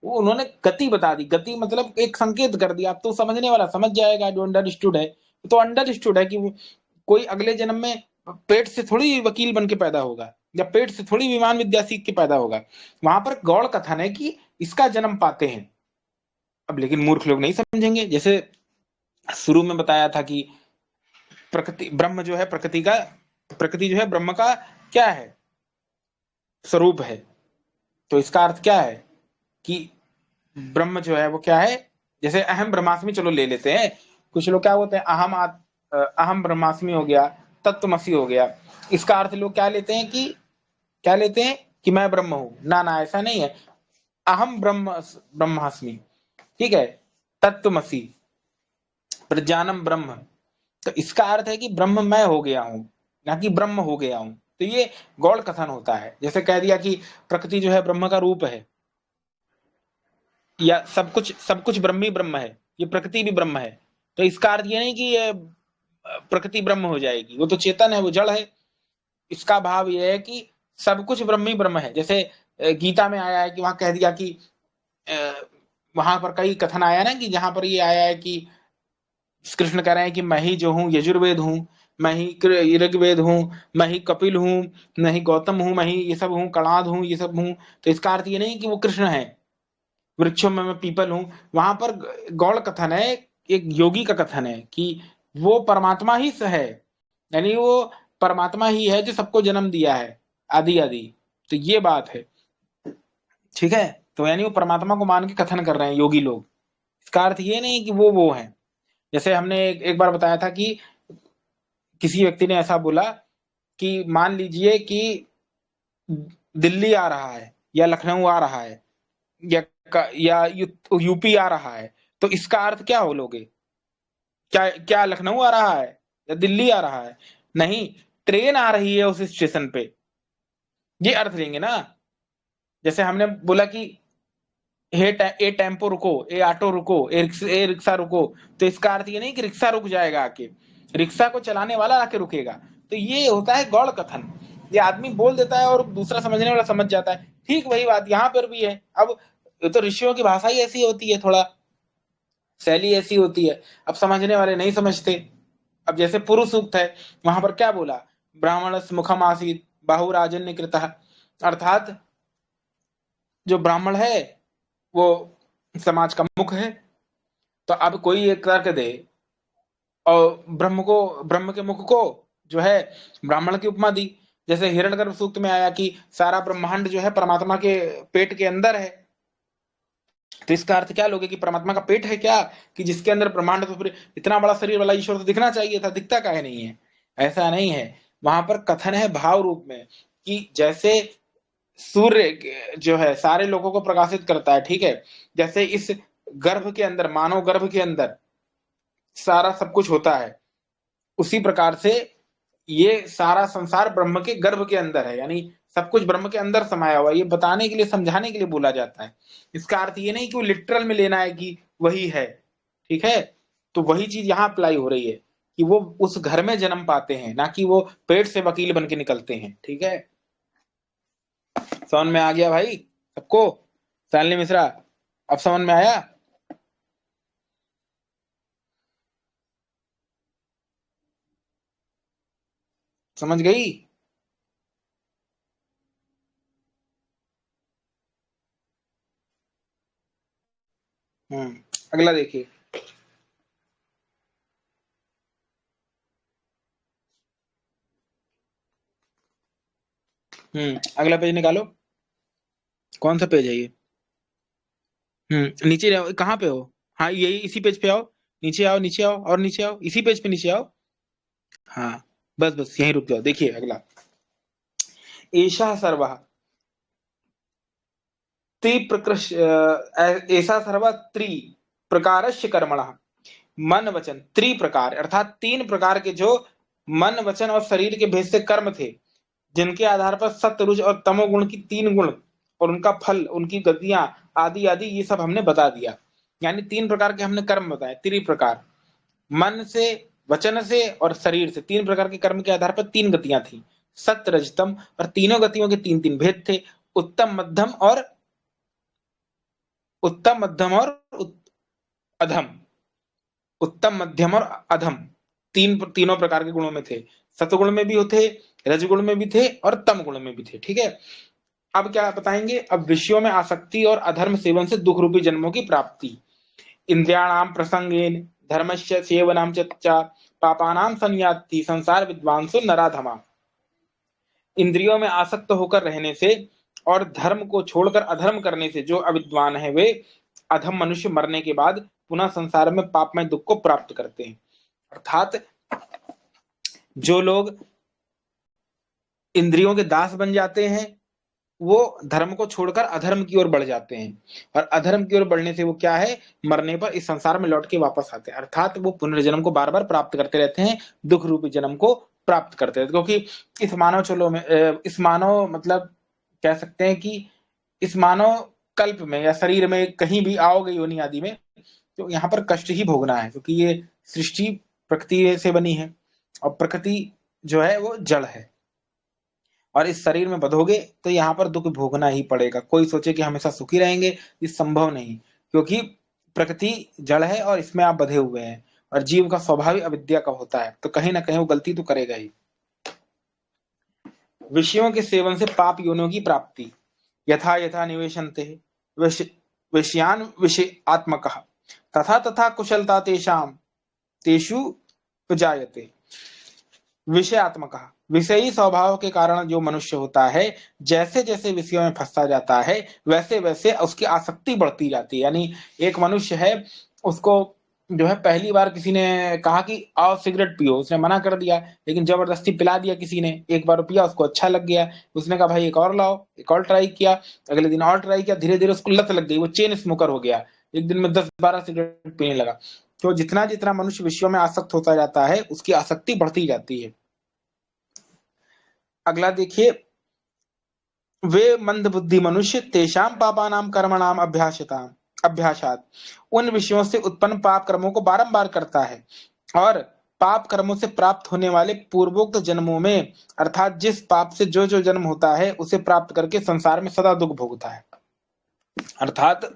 वो उन्होंने गति बता दी, गति मतलब एक संकेत कर दिया। अब तो समझने वाला समझ जाएगा, जो अंडरस्टूड है तो अंडरस्टूड है कि वो कोई अगले जन्म में पेट से थोड़ी वकील बन के पैदा होगा, या पेट से थोड़ी विमान विद्या सीख के पैदा होगा। वहां पर गौड़ कथन है कि इसका जन्म पाते हैं। अब लेकिन मूर्ख लोग नहीं समझेंगे। जैसे शुरू में बताया था कि प्रकृति ब्रह्म जो है प्रकृति जो है ब्रह्म का क्या है, स्वरूप है। तो इसका अर्थ क्या है कि ब्रह्म जो है वो क्या है। जैसे अहम ब्रह्मास्मि चलो ले लेते हैं। कुछ लोग क्या बोलते हैं, अहम ब्रह्मास्मि हो गया, तत्वमसि हो गया। इसका अर्थ लोग क्या लेते हैं कि मैं ब्रह्म हूं। ना ना, ऐसा नहीं है। अहम ब्रह्मास्मि, ठीक है, तत्वमसि, प्रज्ञानम ब्रह्म। तो इसका अर्थ है कि ब्रह्म मैं हो गया हूं, ना कि ब्रह्म हो गया हूं। तो ये गौड़ कथन होता है। जैसे कह दिया कि प्रकृति जो है ब्रह्म का रूप है, या सब कुछ ब्रह्म ही ब्रह्म है, ये प्रकृति भी ब्रह्म है। तो इसका अर्थ ये नहीं कि ये प्रकृति ब्रह्म हो जाएगी, वो तो चेतन है, वो जड़ है। इसका भाव ये है कि सब कुछ ब्रह्म ही ब्रह्म है। जैसे गीता में आया है कि वहां कह दिया कि वहां पर कई कथन आया ना, कि जहां पर ये आया है कि कृष्ण कह रहे हैं कि मैं ही जो हूँ यजुर्वेद हूँ, मैं ही ऋग्वेद हूँ, मैं ही कपिल हूँ, मैं ही गौतम हूँ, मैं ही ये सब हूँ, कणाद हूँ, ये सब हूँ। तो इसका अर्थ ये नहीं कि वो कृष्ण है, वृक्षों में मैं पीपल हूँ। वहां पर गौड़ कथन है, एक योगी का कथन है कि वो परमात्मा ही है, यानी वो परमात्मा ही है जो सबको जन्म दिया है, आदि आदि। तो ये बात है, ठीक है। तो यानी वो परमात्मा को मान के कथन कर रहे हैं योगी लोग। इसका अर्थ ये नहीं कि वो है। जैसे हमने एक बार बताया था कि किसी व्यक्ति ने ऐसा बोला कि मान लीजिए कि दिल्ली आ रहा है, या लखनऊ आ रहा है, या यूपी आ रहा है। तो इसका अर्थ क्या हो लोगे, क्या क्या लखनऊ आ रहा है या दिल्ली आ रहा है? नहीं, ट्रेन आ रही है उस स्टेशन पे, ये अर्थ लेंगे ना। जैसे हमने बोला कि ए टेम्पो रुको, ए ऑटो रुको, ए रिक्शा रुको। तो इसका अर्थ ये नहीं कि रिक्शा रुक जाएगा आके, रिक्शा को चलाने वाला आके रुकेगा। तो ये होता है गौड़ कथन। ये आदमी बोल देता है और दूसरा समझने वाला समझ जाता है। ठीक वही बात यहाँ पर भी है। अब तो ऋषियों की भाषा ही ऐसी होती है, थोड़ा शैली ऐसी होती है, अब समझने वाले नहीं समझते। अब जैसे पुरुष सूक्त है, वहां पर क्या बोला, ब्राह्मण मुखम आसीत बाहुराजन्य कृतः, अर्थात जो ब्राह्मण है वो समाज का मुख है। तो अब कोई एक तर्क दे और ब्रह्म के मुख को जो है ब्राह्मण की उपमा दी। जैसे हिरण्यगर्भ सूक्त में आया कि सारा ब्रह्मांड जो है परमात्मा के पेट के अंदर है। तो इसका अर्थ क्या लोगे कि परमात्मा का पेट है क्या, कि जिसके अंदर ब्रह्मांड, तो फिर इतना बड़ा शरीर वाला ईश्वर तो दिखना चाहिए था, दिखता काहे नहीं है? ऐसा नहीं है। वहां पर कथन है भाव रूप में कि जैसे सूर्य जो है सारे लोगों को प्रकाशित करता है, ठीक है, जैसे इस गर्भ के अंदर, मानव गर्भ के अंदर सारा सब कुछ होता है, उसी प्रकार से ये सारा संसार ब्रह्म के गर्भ के अंदर है, यानी सब कुछ ब्रह्म के अंदर समाया हुआ है। ये बताने के लिए, समझाने के लिए बोला जाता है। इसका अर्थ ये नहीं कि वो लिटरल में लेना है कि वही है, ठीक है। तो वही चीज यहाँ अप्लाई हो रही है कि वो उस घर में जन्म पाते हैं, ना कि वो पेट से वकील बन के निकलते हैं, ठीक है। समझ में आ गया भाई सबको? शालिनी मिश्रा, अब समझ में आया? समझ गई? अगला देखिए। अगला पेज निकालो। कौन सा पेज है ये? नीचे रहो, कहाँ पे हो? हाँ, यही इसी पेज पे आओ। नीचे आओ, नीचे आओ, और नीचे आओ, इसी पेज पे नीचे आओ। हाँ, बस बस यहीं रुक जाओ। देखिए अगला, एषा सर्व त्रिप्रकृष ऐसा सर्व त्रि प्रकारस्य कर्मणः मन वचन त्रि प्रकार, अर्थात तीन प्रकार के जो मन वचन और शरीर के भेद से कर्म थे, जिनके आधार पर सत्य रुज और तमोगुण की तीन गुण और उनका फल, उनकी गतियां आदि आदि, ये सब हमने बता दिया। यानी 3 प्रकार के हमने कर्म बताए, त्रिप्रकार, मन से, वचन से और शरीर से। 3 प्रकार के कर्म के आधार पर 3 गतियां थी, सत्य रजतम, और तीनों गतियों के 3-3 भेद थे, उत्तम मध्यम और अधम। उत्तम, मध्यम और अधम, तीनों प्रकार के गुणों में थे। सतगुण में भी थे, रजगुण में भी थे और तम गुण में भी थे। ठीक है, अब क्या बताएंगे, अब विषयों में आसक्ति और अधर्म सेवन से दुख रूपी जन्मों की प्राप्ति। इंद्रियाणाम प्रसंगेन धर्मस्य सेवनाम च पापानाम संयाति संसार विद्वांसो नराधमा। इंद्रियों में आसक्त होकर रहने से और धर्म को छोड़कर अधर्म करने से जो अविद्वान है वे अधम मनुष्य मरने के बाद पुनः संसार में पापमय दुख को प्राप्त करते हैं। अर्थात जो लोग इंद्रियों के दास बन जाते हैं वो धर्म को छोड़कर अधर्म की ओर बढ़ जाते हैं, और अधर्म की ओर बढ़ने से वो क्या है, मरने पर इस संसार में लौट के वापस आते हैं। अर्थात वो पुनर्जन्म को बार बार प्राप्त करते रहते हैं, दुख रूपी जन्म को प्राप्त करते रहते हैं। क्योंकि इस मानव चलो में, इस मानव मतलब कह सकते हैं कि इस मानव कल्प में या शरीर में कहीं भी आओगे योनि आदि में, तो यहाँ पर कष्ट ही भोगना है, क्योंकि ये सृष्टि प्रकृति से बनी है और प्रकृति जो है वो जड़ है, और इस शरीर में बधोगे तो यहाँ पर दुख भोगना ही पड़ेगा। कोई सोचे कि हमेशा सुखी रहेंगे, ये संभव नहीं, क्योंकि प्रकृति जड़ है और इसमें आप बधे हुए हैं, और जीव का स्वाभाविक अविद्या का होता है, तो कहीं ना कहीं वो गलती तो करेगा ही। विषयों के सेवन से पाप योनियों की प्राप्ति। यथा यथा निवेशन्ते विषयान विषय आत्मकः तथा तथा कुशलता तेषाम तेषु जायते। विषयात्मक, विषयी स्वभाव के कारण जो मनुष्य होता है, जैसे जैसे विषयों में फंसता जाता है वैसे वैसे उसकी आसक्ति बढ़ती जाती है। यानी एक मनुष्य है, उसको जो है पहली बार किसी ने कहा कि आओ सिगरेट पियो, उसने मना कर दिया, लेकिन जबरदस्ती पिला दिया किसी ने, एक बार पिया, उसको अच्छा लग गया, उसने कहा भाई एक और लाओ, एक और ट्राई किया, अगले दिन और ट्राई किया, धीरे धीरे उसको लत लग गई, वो चेन स्मोकर हो गया, एक दिन में 10-12 सिगरेट पीने लगा। तो जितना जितना मनुष्य विषयों में आसक्त होता जाता है उसकी आसक्ति बढ़ती जाती है। अगला देखिए, वे मंद बुद्धि मनुष्य तेषाम पापानाम कर्मणाम अभ्यासात, उन विषयों से उत्पन्न पाप कर्मों को बारंबार करता है, और पाप कर्मों से प्राप्त होने वाले पूर्वोक्त जन्मों में, अर्थात जिस पाप से जो जो जन्म होता है उसे प्राप्त करके संसार में सदा दुख भोगता है। अर्थात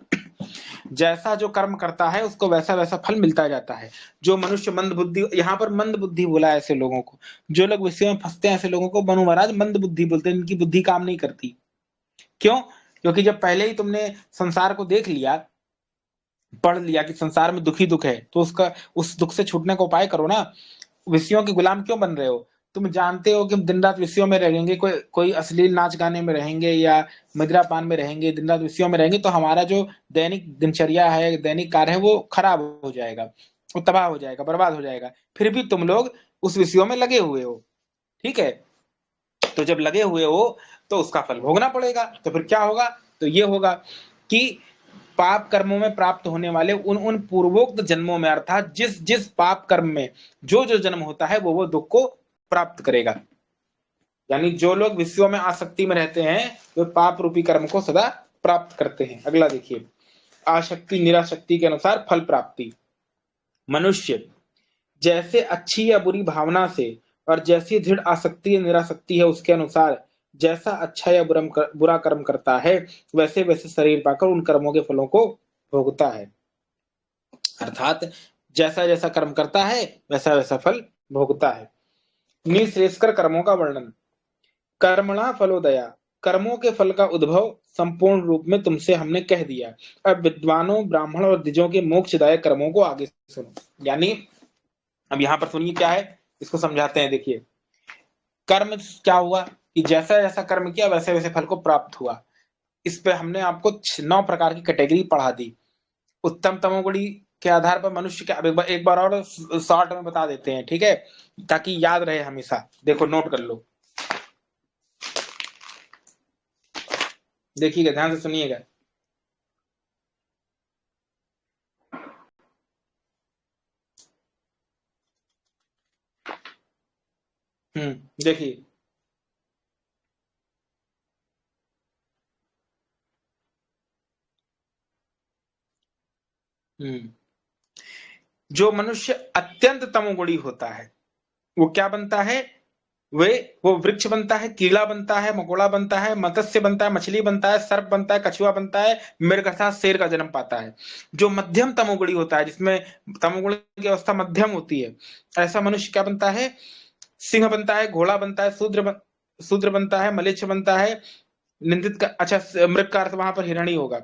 जैसा जो कर्म करता है उसको वैसा वैसा फल मिलता जाता है। जो मनुष्य मंद बुद्धि, यहाँ पर मंद बुद्धि बोला है ऐसे लोगों को, जो लोग विषय में फंसते हैं ऐसे लोगों को मनु महाराज मंद बुद्धि बोलते हैं, इनकी बुद्धि काम नहीं करती। क्यों? क्योंकि जब पहले ही तुमने संसार को देख लिया, पढ़ लिया कि संसार में दुखी दुख है, तो उसका उस दुख से छूटने का उपाय करो ना। विषयों के गुलाम क्यों बन रहे हो? तुम जानते हो कि दिन रात विषयों में रहेंगे, कोई कोई अश्लील नाच गाने में रहेंगे या मदिरा पान में रहेंगे, दिन रात विषयों में रहेंगे, तो हमारा जो दैनिक दिनचर्या है, दैनिक कार्य है, वो खराब हो जाएगा, वो तबाह हो जाएगा, बर्बाद हो जाएगा। फिर भी तुम लोग उस विषयों में लगे हुए हो। ठीक है, तो जब लगे हुए हो तो उसका फल भोगना पड़ेगा। तो फिर क्या होगा? तो ये होगा कि पाप कर्मों में प्राप्त होने वाले उन उन पूर्वोक्त जन्मों में, अर्थात जिस जिस पाप कर्म में जो जो जन्म होता है वो दुख को प्राप्त करेगा। यानी जो लोग विषयों में आसक्ति में रहते हैं वे पाप रूपी कर्म को सदा प्राप्त करते हैं। अगला देखिए, आशक्ति निराशक्ति के अनुसार फल प्राप्ति। मनुष्य जैसे अच्छी या बुरी भावना से और जैसी दृढ़ आसक्ति या निरासक्ति है उसके अनुसार जैसा अच्छा या बुरा कर्म करता है वैसे वैसे शरीर पाकर उन कर्मों के फलों को भोगता है। अर्थात जैसा जैसा कर्म करता है वैसा वैसा फल भोगता है। निःश्रेयस्कर कर्मों का वर्णन। कर्मणा फलोदया, कर्मों के फल का उद्भव संपूर्ण रूप में तुमसे हमने कह दिया। अब विद्वानों, ब्राह्मण और द्विजों के मोक्षदायक कर्मों को आगे सुनो। यानी अब यहाँ पर सुनिए क्या है, इसको समझाते हैं। देखिए, कर्म क्या हुआ कि जैसा जैसा कर्म किया वैसे वैसे फल को प्राप्त हुआ। इस पे हमने आपको 9 प्रकार की कैटेगरी पढ़ा दी। उत्तम तमोगुणी के आधार पर मनुष्य के, अब एक बार और शॉर्ट में बता देते हैं, ठीक है, ताकि याद रहे हमेशा। देखो, नोट कर लो, देखिएगा, ध्यान से सुनिएगा। देखिए, हम्म। जो मनुष्य अत्यंत तमोगुणी होता है वो क्या बनता है? वो वृक्ष बनता है, कीड़ा बनता है, मकोड़ा बनता है, मत्स्य बनता है, मछली बनता है, सर्प बनता है, कछुआ बनता है, मृग अर्थात शेर का जन्म पाता है। जो मध्यम तमोगुणी होता है, जिसमें तमोगुण की अवस्था मध्यम होती है, ऐसा मनुष्य क्या बनता है? सिंह बनता है, घोड़ा बनता है, शूद्र बनता है, मलेच्छ बनता है, निंदित का, अच्छा मृग का अर्थ वहां पर हिरण ही होगा,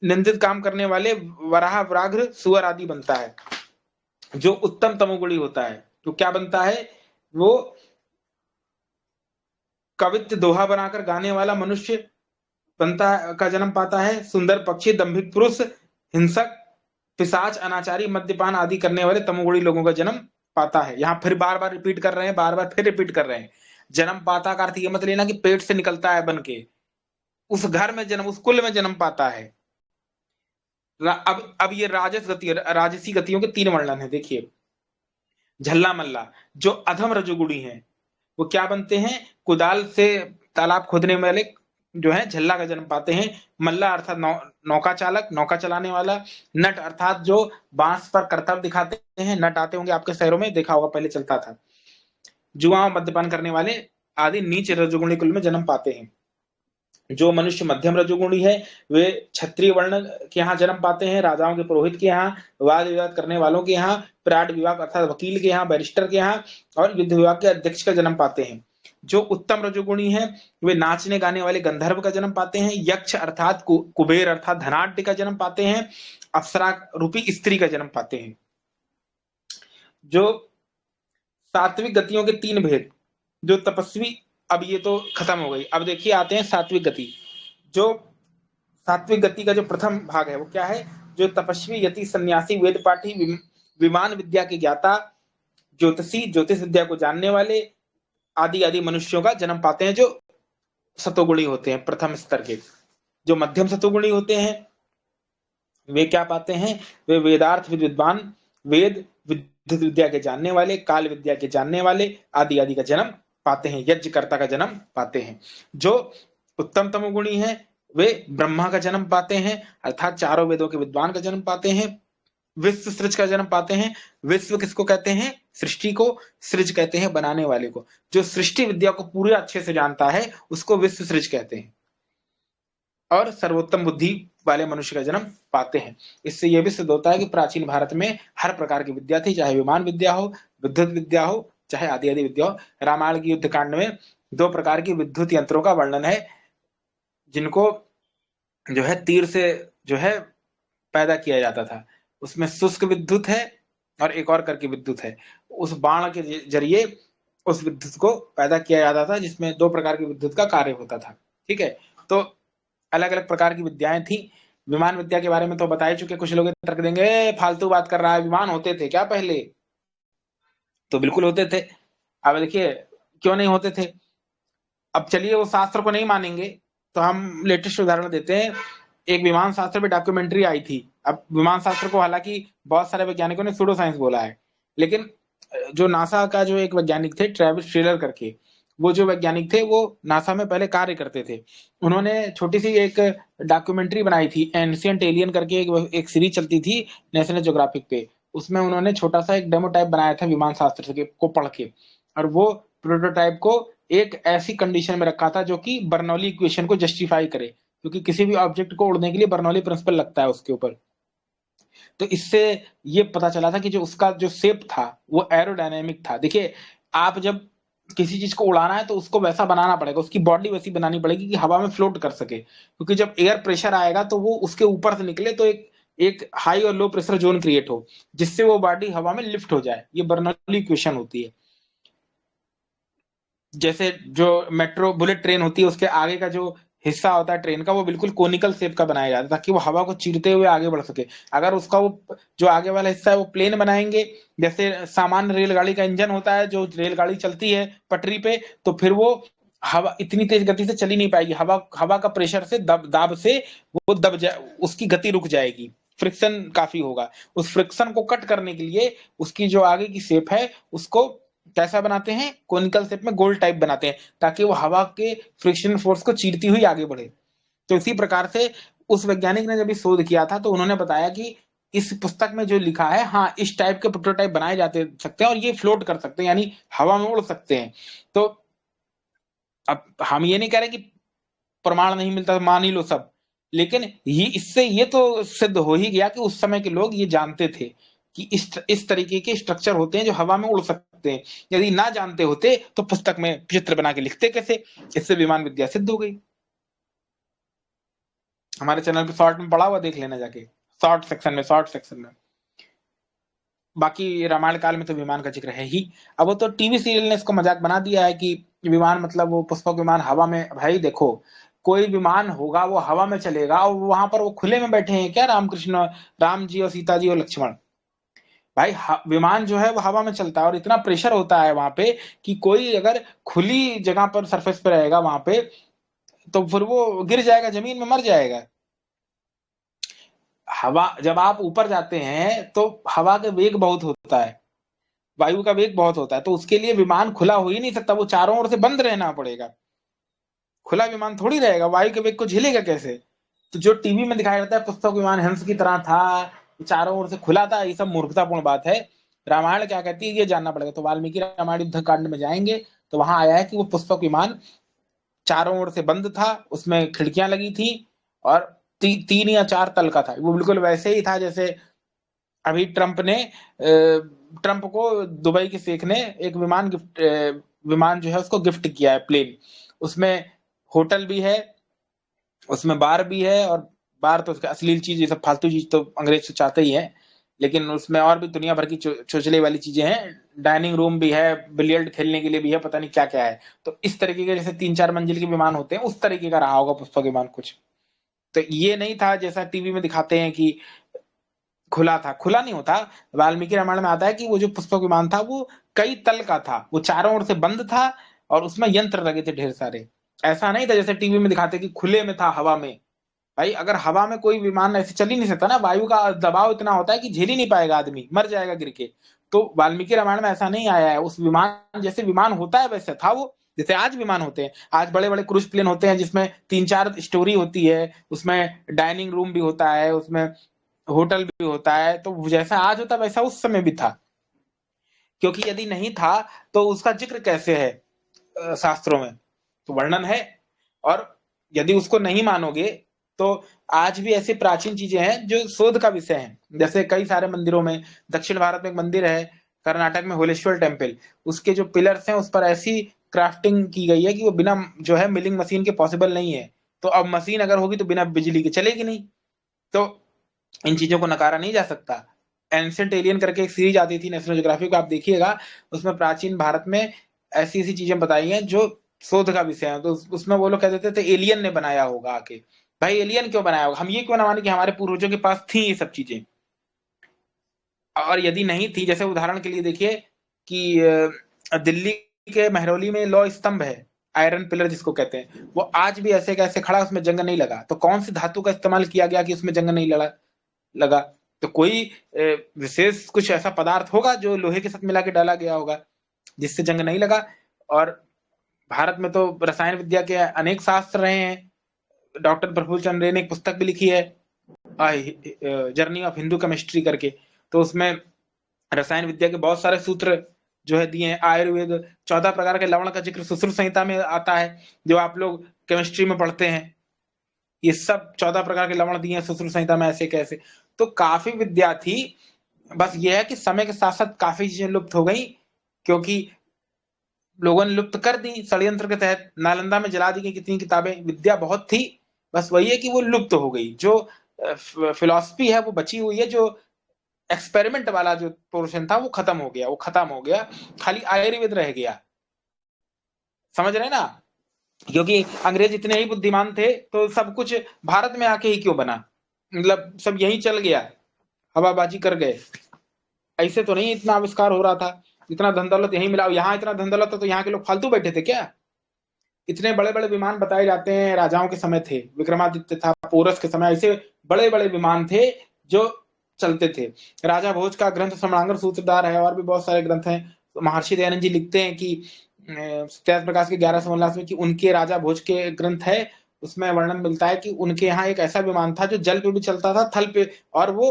निंदित काम करने वाले वराह, व्याघ्र, सुअर आदि बनता है। जो उत्तम तमोगुणी होता है तो क्या बनता है? वो कवित्व दोहा बनाकर गाने वाला मनुष्य बनता का जन्म पाता है। सुंदर पक्षी, दंभिक पुरुष, हिंसक, पिशाच, अनाचारी, मद्यपान आदि करने वाले तमोगुणी लोगों का जन्म पाता है। यहाँ फिर बार बार रिपीट कर रहे हैं, बार बार फिर रिपीट कर रहे हैं। जन्म पाता का अर्थ ये मत लेना कि पेट से निकलता है बन के, उस घर में जन्म, उस कुल में जन्म पाता है। अब ये राजसी गतियों के तीन वर्णन है। देखिए, झल्ला मल्ला जो अधम रजोगुणी है वो क्या बनते हैं? कुदाल से तालाब खोदने वाले जो है झल्ला का जन्म पाते हैं। मल्ला अर्थात नौका चालक, नौका चलाने वाला। नट अर्थात जो बांस पर करतब दिखाते हैं, नट आते होंगे आपके शहरों में, देखा होगा पहले चलता था। जुआ, मद्यपान करने वाले आदि नीच रजोगुणी कुल में जन्म पाते हैं। जो मनुष्य मध्यम रजोगुणी है वे क्षत्रिय वर्ण के यहाँ जन्म पाते हैं, राजाओं के पुरोहित के यहाँ, वाद विवाद करने वालों के यहाँ, प्राण विभाग अर्थात वकील के यहाँ, बैरिस्टर के यहाँ और युद्ध विभाग के अध्यक्ष का जन्म पाते हैं। जो उत्तम रजोगुणी है वे नाचने गाने वाले गंधर्व का जन्म पाते हैं, यक्ष अर्थात कुबेर अर्थात धनाढ्य का जन्म पाते हैं, अप्सरा रूपी स्त्री का जन्म पाते हैं। जो सात्विक गतियों के तीन भेद, जो तपस्वी, अब ये तो खत्म हो गई। अब देखिए आते हैं सात्विक गति। जो सात्विक गति का जो प्रथम भाग है वो क्या है? जो तपस्वी, यति, सन्यासी, वेद पाठी, विमान विद्या के ज्ञाता, ज्योतिषी, ज्योतिष विद्या को जानने वाले आदि आदि मनुष्यों का जन्म पाते हैं, जो सतोगुणी होते हैं प्रथम स्तर के। जो मध्यम सतोगुणी होते हैं वे क्या पाते हैं? वे वेदार्थ विद्वान, वेद विद्युत विद्या के जानने वाले, काल विद्या के जानने वाले आदि आदि का जन्म पाते हैं, यज्ञकर्ता का जन्म पाते हैं। जो उत्तम तमोगुणी है वे ब्रह्मा का जन्म पाते हैं अर्थात चारों वेदों के विद्वान का जन्म पाते हैं, विश्व सृज का जन्म पाते हैं। विश्व किसको कहते हैं? सृष्टि को। सृज कहते हैं बनाने वाले को। जो सृष्टि विद्या को पूरे अच्छे से जानता है उसको विश्व सृज कहते हैं। और सर्वोत्तम बुद्धि वाले मनुष्य का जन्म पाते हैं। इससे यह भी सिद्ध होता है कि प्राचीन भारत में हर प्रकार की विद्या थी, चाहे विमान विद्या हो, विद्युत विद्या हो, चाहे आदि आदि विद्या हो। रामायण की युद्ध कांड में दो प्रकार की विद्युत यंत्रों का वर्णन है जिनको जो है तीर से जो है पैदा किया जाता था। उसमें शुष्क विद्युत है और एक और करके विद्युत है। उस बाण के जरिए उस विद्युत को पैदा किया जाता था जिसमें दो प्रकार की विद्युत का कार्य होता था। ठीक है, तो अलग अलग प्रकार की विद्याएं थी। विमान विद्या के बारे में तो बता ही चुके। कुछ लोग तर्क देंगे फालतू बात कर रहा है, विमान होते थे क्या पहले? तो बिल्कुल होते थे। अब देखिए क्यों नहीं होते थे। अब चलिए वो शास्त्र को नहीं मानेंगे तो हम लेटेस्ट उदाहरण देते हैं। एक विमान शास्त्र पे डॉक्यूमेंट्री आई थी। अब विमान शास्त्र को हालांकि बहुत सारे वैज्ञानिकों ने सूडो साइंस बोला है, लेकिन जो नासा का जो एक वैज्ञानिक थे ट्रेविस टेलर करके, वो जो वैज्ञानिक थे वो नासा में पहले कार्य करते थे। उन्होंने छोटी सी एक डॉक्यूमेंट्री बनाई थी, एंशिएंट एलियन करके एक सीरीज चलती थी नेशनल ज्योग्राफिक पे। उसमें उन्होंने छोटा सा एक डेमो टाइप बनाया था विमान शास्त्र को पढ़ के, और वो प्रोटोटाइप को एक ऐसी कंडीशन में रखा था जो कि बर्नौली इक्वेशन को जस्टिफाई करे, क्योंकि किसी भी ऑब्जेक्ट को उड़ने के लिए बर्नौली प्रिंसिपल लगता है उसके ऊपर। तो इससे ये पता चला था कि जो उसका जो शेप था वो एरोडायनेमिक था। देखिए, आप जब किसी चीज को उड़ाना है तो उसको वैसा बनाना पड़ेगा, उसकी बॉडी वैसी बनानी पड़ेगी कि हवा में फ्लोट कर सके, क्योंकि जब एयर प्रेशर आएगा तो वो उसके ऊपर से निकले तो एक एक हाई और लो प्रेशर जोन क्रिएट हो जिससे वो बॉडी हवा में लिफ्ट हो जाए। ये बर्नौली इक्वेशन होती है। जैसे जो मेट्रो बुलेट ट्रेन होती है उसके आगे का जो हिस्सा होता है ट्रेन का वो बिल्कुल कोनिकल शेप का बनाया जाता है ताकि वो हवा को चीरते हुए आगे बढ़ सके। अगर उसका वो जो आगे वाला हिस्सा है वो प्लेन बनाएंगे, जैसे सामान्य रेलगाड़ी का इंजन होता है, जो रेलगाड़ी चलती है पटरी पे, तो फिर वो हवा इतनी तेज गति से चली नहीं पाएगी। हवा हवा का प्रेशर से दाब से वो दब जाए, उसकी गति रुक जाएगी, फ्रिक्शन काफी होगा। उस फ्रिक्शन को कट करने के लिए उसकी जो आगे की शेप है उसको कैसा बनाते हैं? कोनिकल शेप में गोल टाइप बनाते हैं ताकि वो हवा के फ्रिक्शन फोर्स को चीरती हुई आगे बढ़े। तो इसी प्रकार से उस वैज्ञानिक ने जब शोध किया था तो उन्होंने बताया कि इस पुस्तक में जो लिखा है, हाँ इस टाइप के प्रोटोटाइप बनाए जाते सकते हैं और ये फ्लोट कर सकते हैं, यानी हवा में उड़ सकते हैं। तो अब हम ये नहीं कह रहे कि प्रमाण नहीं मिलता, मान ही लो सब, लेकिन ये इससे ये तो सिद्ध हो ही गया कि उस समय के लोग ये जानते थे कि इस तरीके के स्ट्रक्चर होते हैं जो हवा में उड़ सकते हैं। यदि ना जानते होते तो पुस्तक में चित्र बना के लिखते कैसे? इससे विमान विद्या सिद्ध हो गई। हमारे चैनल पे शॉर्ट में पड़ा हुआ, देख लेना जाके, शॉर्ट सेक्शन में। बाकी रामायण काल में तो विमान का जिक्र है ही। अब वो तो टीवी सीरियल ने इसको मजाक बना दिया है कि विमान मतलब वो पुष्पक विमान हवा में। भाई देखो, कोई विमान होगा वो हवा में चलेगा, और वहां पर वो खुले में बैठे हैं क्या रामकृष्ण, राम जी और सीता जी और लक्ष्मण? भाई विमान जो है वो हवा में चलता है, और इतना प्रेशर होता है वहां पे कि कोई अगर खुली जगह पर सरफेस पे रहेगा वहां पे, तो फिर वो गिर जाएगा, जमीन में मर जाएगा। हवा जब आप ऊपर जाते हैं तो हवा का वेग बहुत होता है, वायु का वेग बहुत होता है, तो उसके लिए विमान खुला हो ही नहीं सकता, वो चारों ओर से बंद रहना पड़ेगा। खुला विमान थोड़ी रहेगा, वायु के वेग को झेलेगा कैसे? तो जो टीवी में दिखाया जाता है पुस्तक विमान हंस की तरह था, चारों ओर से खुला था, ये सब मूर्खतापूर्ण बात है। रामायण क्या कहती है ये जानना पड़ेगा। तो वाल्मीकि रामायण युद्ध कांड में जाएंगे तो वहां आया है कि वो पुष्पक विमान चारों ओर से बंद था, उसमें खिड़कियां लगी थी, और 3 या 4 तल का था। वो बिल्कुल वैसे ही था जैसे अभी ट्रंप को दुबई के शेख ने एक विमान जो है उसको गिफ्ट किया है, प्लेन। उसमें होटल भी है, उसमें बार भी है, और बार तो उसका अश्लील चीज, ये सब फालतू चीज तो अंग्रेज तो चाहते ही है, लेकिन उसमें और भी दुनिया भर की चोचले वाली चीजें हैं। डाइनिंग रूम भी है, बिलियर्ड खेलने के लिए भी है, पता नहीं क्या क्या है। तो इस तरीके के जैसे 3-4 मंजिल के विमान होते हैं, उस तरीके का रहा होगा पुष्पक विमान कुछ। तो ये नहीं था जैसा टीवी में दिखाते हैं कि खुला था, खुला नहीं होता। वाल्मीकि रामायण में आता है कि वो जो पुष्पक विमान था वो कई तल का था, वो चारों ओर से बंद था, और उसमें यंत्र लगे थे ढेर सारे। ऐसा नहीं था जैसे टीवी में दिखाते कि खुले में था हवा में। भाई अगर हवा में कोई विमान ऐसे चल ही नहीं सकता ना, वायु का दबाव इतना होता है कि झेल ही नहीं पाएगा, आदमी मर जाएगा गिर के। तो वाल्मीकि रामायण में ऐसा नहीं आया है। उस विमान जैसे विमान होता है वैसे था वो, जैसे आज विमान होते हैं। आज बड़े बड़े क्रूज प्लेन होते हैं जिसमें 3-4 स्टोरी होती है, उसमें डाइनिंग रूम भी होता है, उसमें होटल भी होता है। तो जैसा आज होता वैसा उस समय भी था, क्योंकि यदि नहीं था तो उसका जिक्र कैसे है शास्त्रों में? तो वर्णन है। और यदि उसको नहीं मानोगे तो आज भी ऐसी प्राचीन चीजें हैं जो शोध का विषय है। जैसे कई सारे मंदिरों में, दक्षिण भारत में एक मंदिर है कर्नाटक में, होलेश्वर टेम्पल, उसके जो पिलर्स हैं उस पर ऐसी क्राफ्टिंग की गई है कि वो बिना जो है मिलिंग मशीन के पॉसिबल नहीं है। तो अब मशीन अगर होगी तो बिना बिजली के चलेगी नहीं। तो इन चीजों को नकारा नहीं जा सकता। एंशिएंट एलियन करके एक सीरीज आती थी नेशनल ज्योग्राफी को, आप देखिएगा, उसमें प्राचीन भारत में ऐसी ऐसी चीजें बताई हैं जो शोध का विषय है। तो उसमें वो लोग कह देते थे एलियन ने बनाया होगा आके। भाई एलियन क्यों बनाया होगा? हम ये क्यों ना माने कि हमारे पूर्वजों के पास थी ये सब चीजें? और यदि नहीं थी, जैसे उदाहरण के लिए देखिए कि दिल्ली के महरौली में लौह स्तंभ है, आयरन पिलर जिसको कहते हैं, वो आज भी ऐसे कैसे खड़ा, उसमें जंग नहीं लगा। तो कौन सी धातु का इस्तेमाल किया गया कि उसमें जंग नहीं लगा? तो कोई विशेष कुछ ऐसा पदार्थ होगा जो लोहे के साथ मिला के डाला गया होगा जिससे जंग नहीं लगा। और भारत में तो रसायन विद्या के अनेक शास्त्र रहे हैं। डॉक्टर प्रफुल्ल चंद्र रे ने एक पुस्तक भी लिखी है, जर्नी ऑफ हिंदू केमिस्ट्री करके। तो उसमें रसायन विद्या के बहुत सारे सूत्र जो है दिए हैं। आयुर्वेद 14 प्रकार के लवण का जिक्र सुश्रुत संहिता में आता है, जो आप लोग केमिस्ट्री में पढ़ते हैं। ये सब 14 प्रकार के लवण दिए हैं सुश्रुत संहिता में, ऐसे कैसे? तो काफी विद्या थी। बस ये है कि समय के साथ साथ काफी चीजें लुप्त हो गई, क्योंकि लोगों ने लुप्त कर दी षड्यंत्र के तहत। नालंदा में जला दी गई कितनी किताबें, विद्या बहुत थी, बस वही है कि वो लुप्त हो गई। जो फिलॉसफी है वो बची हुई है, जो एक्सपेरिमेंट वाला जो पोर्शन था वो खत्म हो गया, वो खत्म हो गया, खाली आयुर्वेद रह गया। समझ रहे ना? क्योंकि अंग्रेज इतने ही बुद्धिमान थे तो सब कुछ भारत में आके ही क्यों बना, मतलब सब यही चल गया, हवाबाजी कर गए। ऐसे तो नहीं इतना आविष्कार हो रहा था, इतना धन दौलत यही मिला। यहाँ इतना धन दौलत था तो यहाँ के लोग फालतू बैठे थे क्या? इतने बड़े बड़े विमान बताए जाते हैं राजाओं के समय थे, विक्रमादित्य था, पोरस के समय, ऐसे बड़े बड़े विमान थे जो चलते थे। राजा भोज का ग्रंथ सम्रांगण सूत्रधार है, और भी बहुत सारे ग्रंथ हैं। तो महर्षि दयानंद जी लिखते हैं कि सत्याग्रह प्रकाश के 1100 उल्लास में कि उनके राजा भोज के ग्रंथ है, उसमें वर्णन मिलता है कि उनके यहाँ एक ऐसा विमान था जो जल पे भी चलता था, थल पे, और वो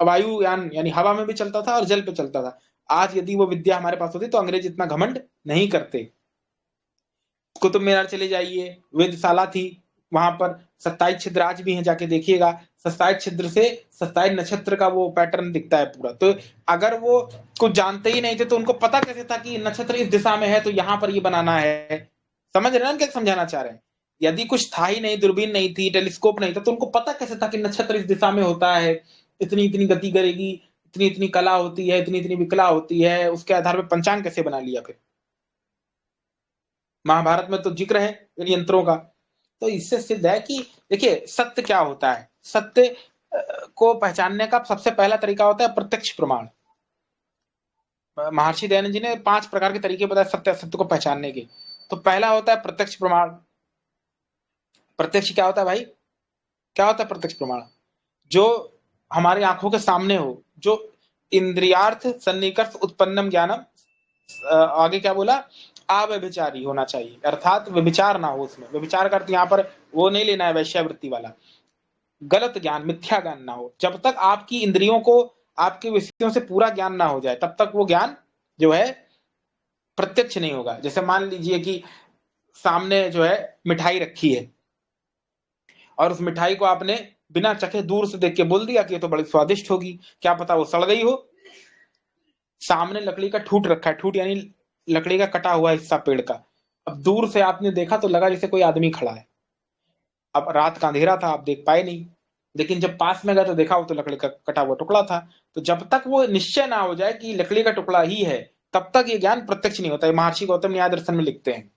वायुयान यानी हवा में भी चलता था और जल पे चलता था। आज यदि वो विद्या हमारे पास होती तो अंग्रेज इतना घमंड नहीं करते। कुतुब मीनार चले जाइए, वेधशाला थी, वहां पर 27 छिद्र आज भी हैं, जाके देखिएगा। 27 छिद्र से 27 नक्षत्र का वो पैटर्न दिखता है पूरा। तो अगर वो कुछ जानते ही नहीं थे तो उनको पता कैसे था कि नक्षत्र इस दिशा में है तो यहाँ पर ये बनाना है? समझ रहे हैं क्या समझाना चाह रहे हैं? यदि कुछ था ही नहीं, दूरबीन नहीं थी, टेलीस्कोप नहीं था, तो उनको पता कैसे था कि नक्षत्र इस दिशा में होता है, इतनी इतनी गति करेगी, इतनी इतनी कला होती है, इतनी इतनी विकला होती है? उसके आधार पर पंचांग कैसे बना लिया फिर? महाभारत में तो जिक्र है इन यंत्रों का। तो इससे सिद्ध है कि देखिए सत्य क्या होता है। सत्य को पहचानने का सबसे पहला तरीका होता है प्रत्यक्ष प्रमाण। महर्षि दयानंद जी ने 5 प्रकार के तरीके बताए सत्य असत्य को पहचानने के। तो पहला होता है प्रत्यक्ष प्रमाण। प्रत्यक्ष क्या होता है भाई? क्या होता है प्रत्यक्ष प्रमाण? जो हमारी आंखों के सामने हो, जो इंद्रियार्थ सन्निकर्ष उत्पन्नम ज्ञानम, आगे क्या बोला? अव्यभिचारी होना चाहिए, अर्थात व्यभिचार ना हो उसमें। व्यभिचार का अर्थ यहाँ पर वो नहीं लेना है वैश्यावृत्ति वाला, गलत ज्ञान, मिथ्या ज्ञान ना हो। जब तक आपकी इंद्रियों को आपके विषयों से पूरा ज्ञान ना हो जाए तब तक वो ज्ञान जो है प्रत्यक्ष नहीं होगा। जैसे मान लीजिए कि सामने जो है मिठाई रखी है और उस मिठाई को आपने बिना चखे दूर से देख के बोल दिया कि ये तो बड़ी स्वादिष्ट होगी, क्या पता वो सड़ गई हो। सामने लकड़ी का ठूट रखा है, ठूट यानी लकड़ी का कटा हुआ हिस्सा पेड़ का। अब दूर से आपने देखा तो लगा जैसे कोई आदमी खड़ा है। अब रात का अंधेरा था, आप देख पाए नहीं, लेकिन जब पास में गए तो देखा वो तो लकड़ी का कटा हुआ टुकड़ा था। तो जब तक वो निश्चय ना हो जाए कि लकड़ी का टुकड़ा ही है तब तक ये ज्ञान प्रत्यक्ष नहीं होता है। महर्षि गौतम न्याय दर्शन में लिखते हैं।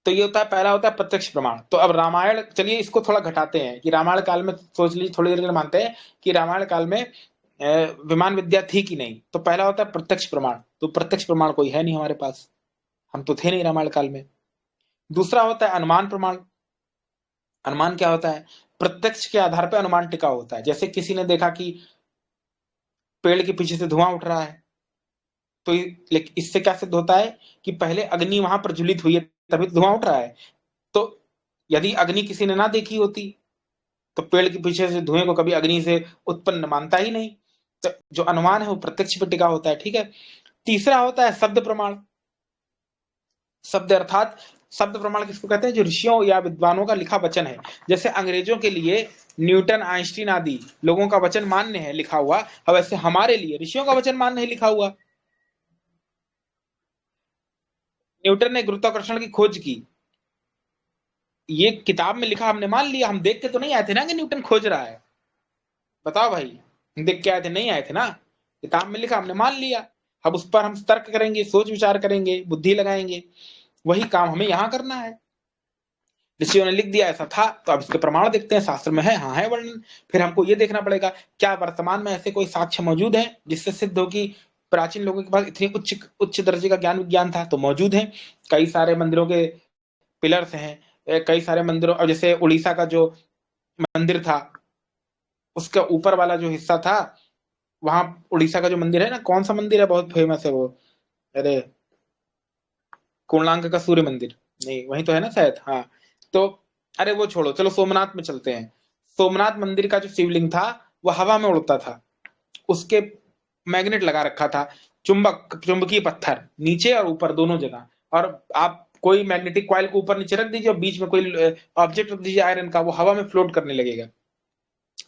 तो ये होता है, पहला होता है प्रत्यक्ष प्रमाण। तो अब रामायण, चलिए इसको थोड़ा घटाते हैं कि रामायण काल में, सोच लीजिए थोड़ी देर मानते हैं कि रामायण काल में विमान विद्या थी कि नहीं। तो पहला होता है प्रत्यक्ष प्रमाण। तो प्रत्यक्ष प्रमाण कोई है नहीं हमारे पास, हम तो थे नहीं रामायण काल में। दूसरा होता है अनुमान प्रमाण। अनुमान क्या होता है? प्रत्यक्ष के आधार पर अनुमान टिका होता है। जैसे किसी ने देखा कि पेड़ के पीछे से धुआं उठ रहा है, तो इससे क्या सिद्ध होता है कि पहले अग्नि वहां प्रज्वलित हुई है तभी तो धुआं उठ रहा है। तो यदि अग्नि किसी ने ना देखी होती तो पेड़ के पीछे से धुएं को कभी अग्नि से उत्पन्न मानता ही नहीं। तो जो अनुमान है वो प्रत्यक्ष पर टिका होता है, ठीक है। तीसरा होता है शब्द प्रमाण। शब्द अर्थात, शब्द प्रमाण किसको कहते हैं? जो ऋषियों या विद्वानों का लिखा वचन है। जैसे अंग्रेजों के लिए न्यूटन, आइंस्टीन आदि लोगों का वचन मान्य है, लिखा हुआ। अब ऐसे हमारे लिए ऋषियों का वचन मान्य है, लिखा हुआ। न्यूटन ने गुरुत्वाकर्षण की खोज की, ये किताब में लिखा, हमने मान लिया। हम देख के तो नहीं आए थे ना कि न्यूटन खोज रहा है, बताओ भाई। देख के आए थे? नहीं आए थे ना, किताब में लिखा, हमने मान लिया। अब उस पर हम तर्क करेंगे, सोच विचार करेंगे, बुद्धि लगाएंगे। वही काम हमें यहाँ करना है। ऋषियों ने लिख दिया ऐसा था, तो अब इसके प्रमाण देखते हैं, शास्त्र में है, हाँ है वर्णन। फिर हमको ये देखना पड़ेगा क्या वर्तमान में ऐसे कोई साक्ष्य मौजूद है जिससे सिद्ध हो कि प्राचीन लोगों के पास इतनी उच्च उच्च दर्जे का ज्ञान विज्ञान था। तो मौजूद है, कई सारे मंदिरों के पिलर्स हैं, कई सारे मंदिरों, और जैसे उड़ीसा का जो मंदिर था उसका ऊपर वाला जो हिस्सा था, वहां उड़ीसा का जो मंदिर है ना, कौन सा मंदिर है बहुत फेमस है वो, अरे कोणार्क का सूर्य मंदिर, नहीं वही तो है ना शायद, हाँ। तो अरे वो छोड़ो, चलो सोमनाथ में चलते हैं। सोमनाथ मंदिर का जो शिवलिंग था वो हवा में उड़ता था, उसके मैग्नेट लगा रखा था, चुंबक, चुंबकीय पत्थर नीचे और ऊपर दोनों जगह। और आप कोई मैग्नेटिक कॉइल को ऊपर नीचे रख दीजिए और बीच में कोई ऑब्जेक्ट रख दीजिए आयरन का, वो हवा में फ्लोट करने लगेगा।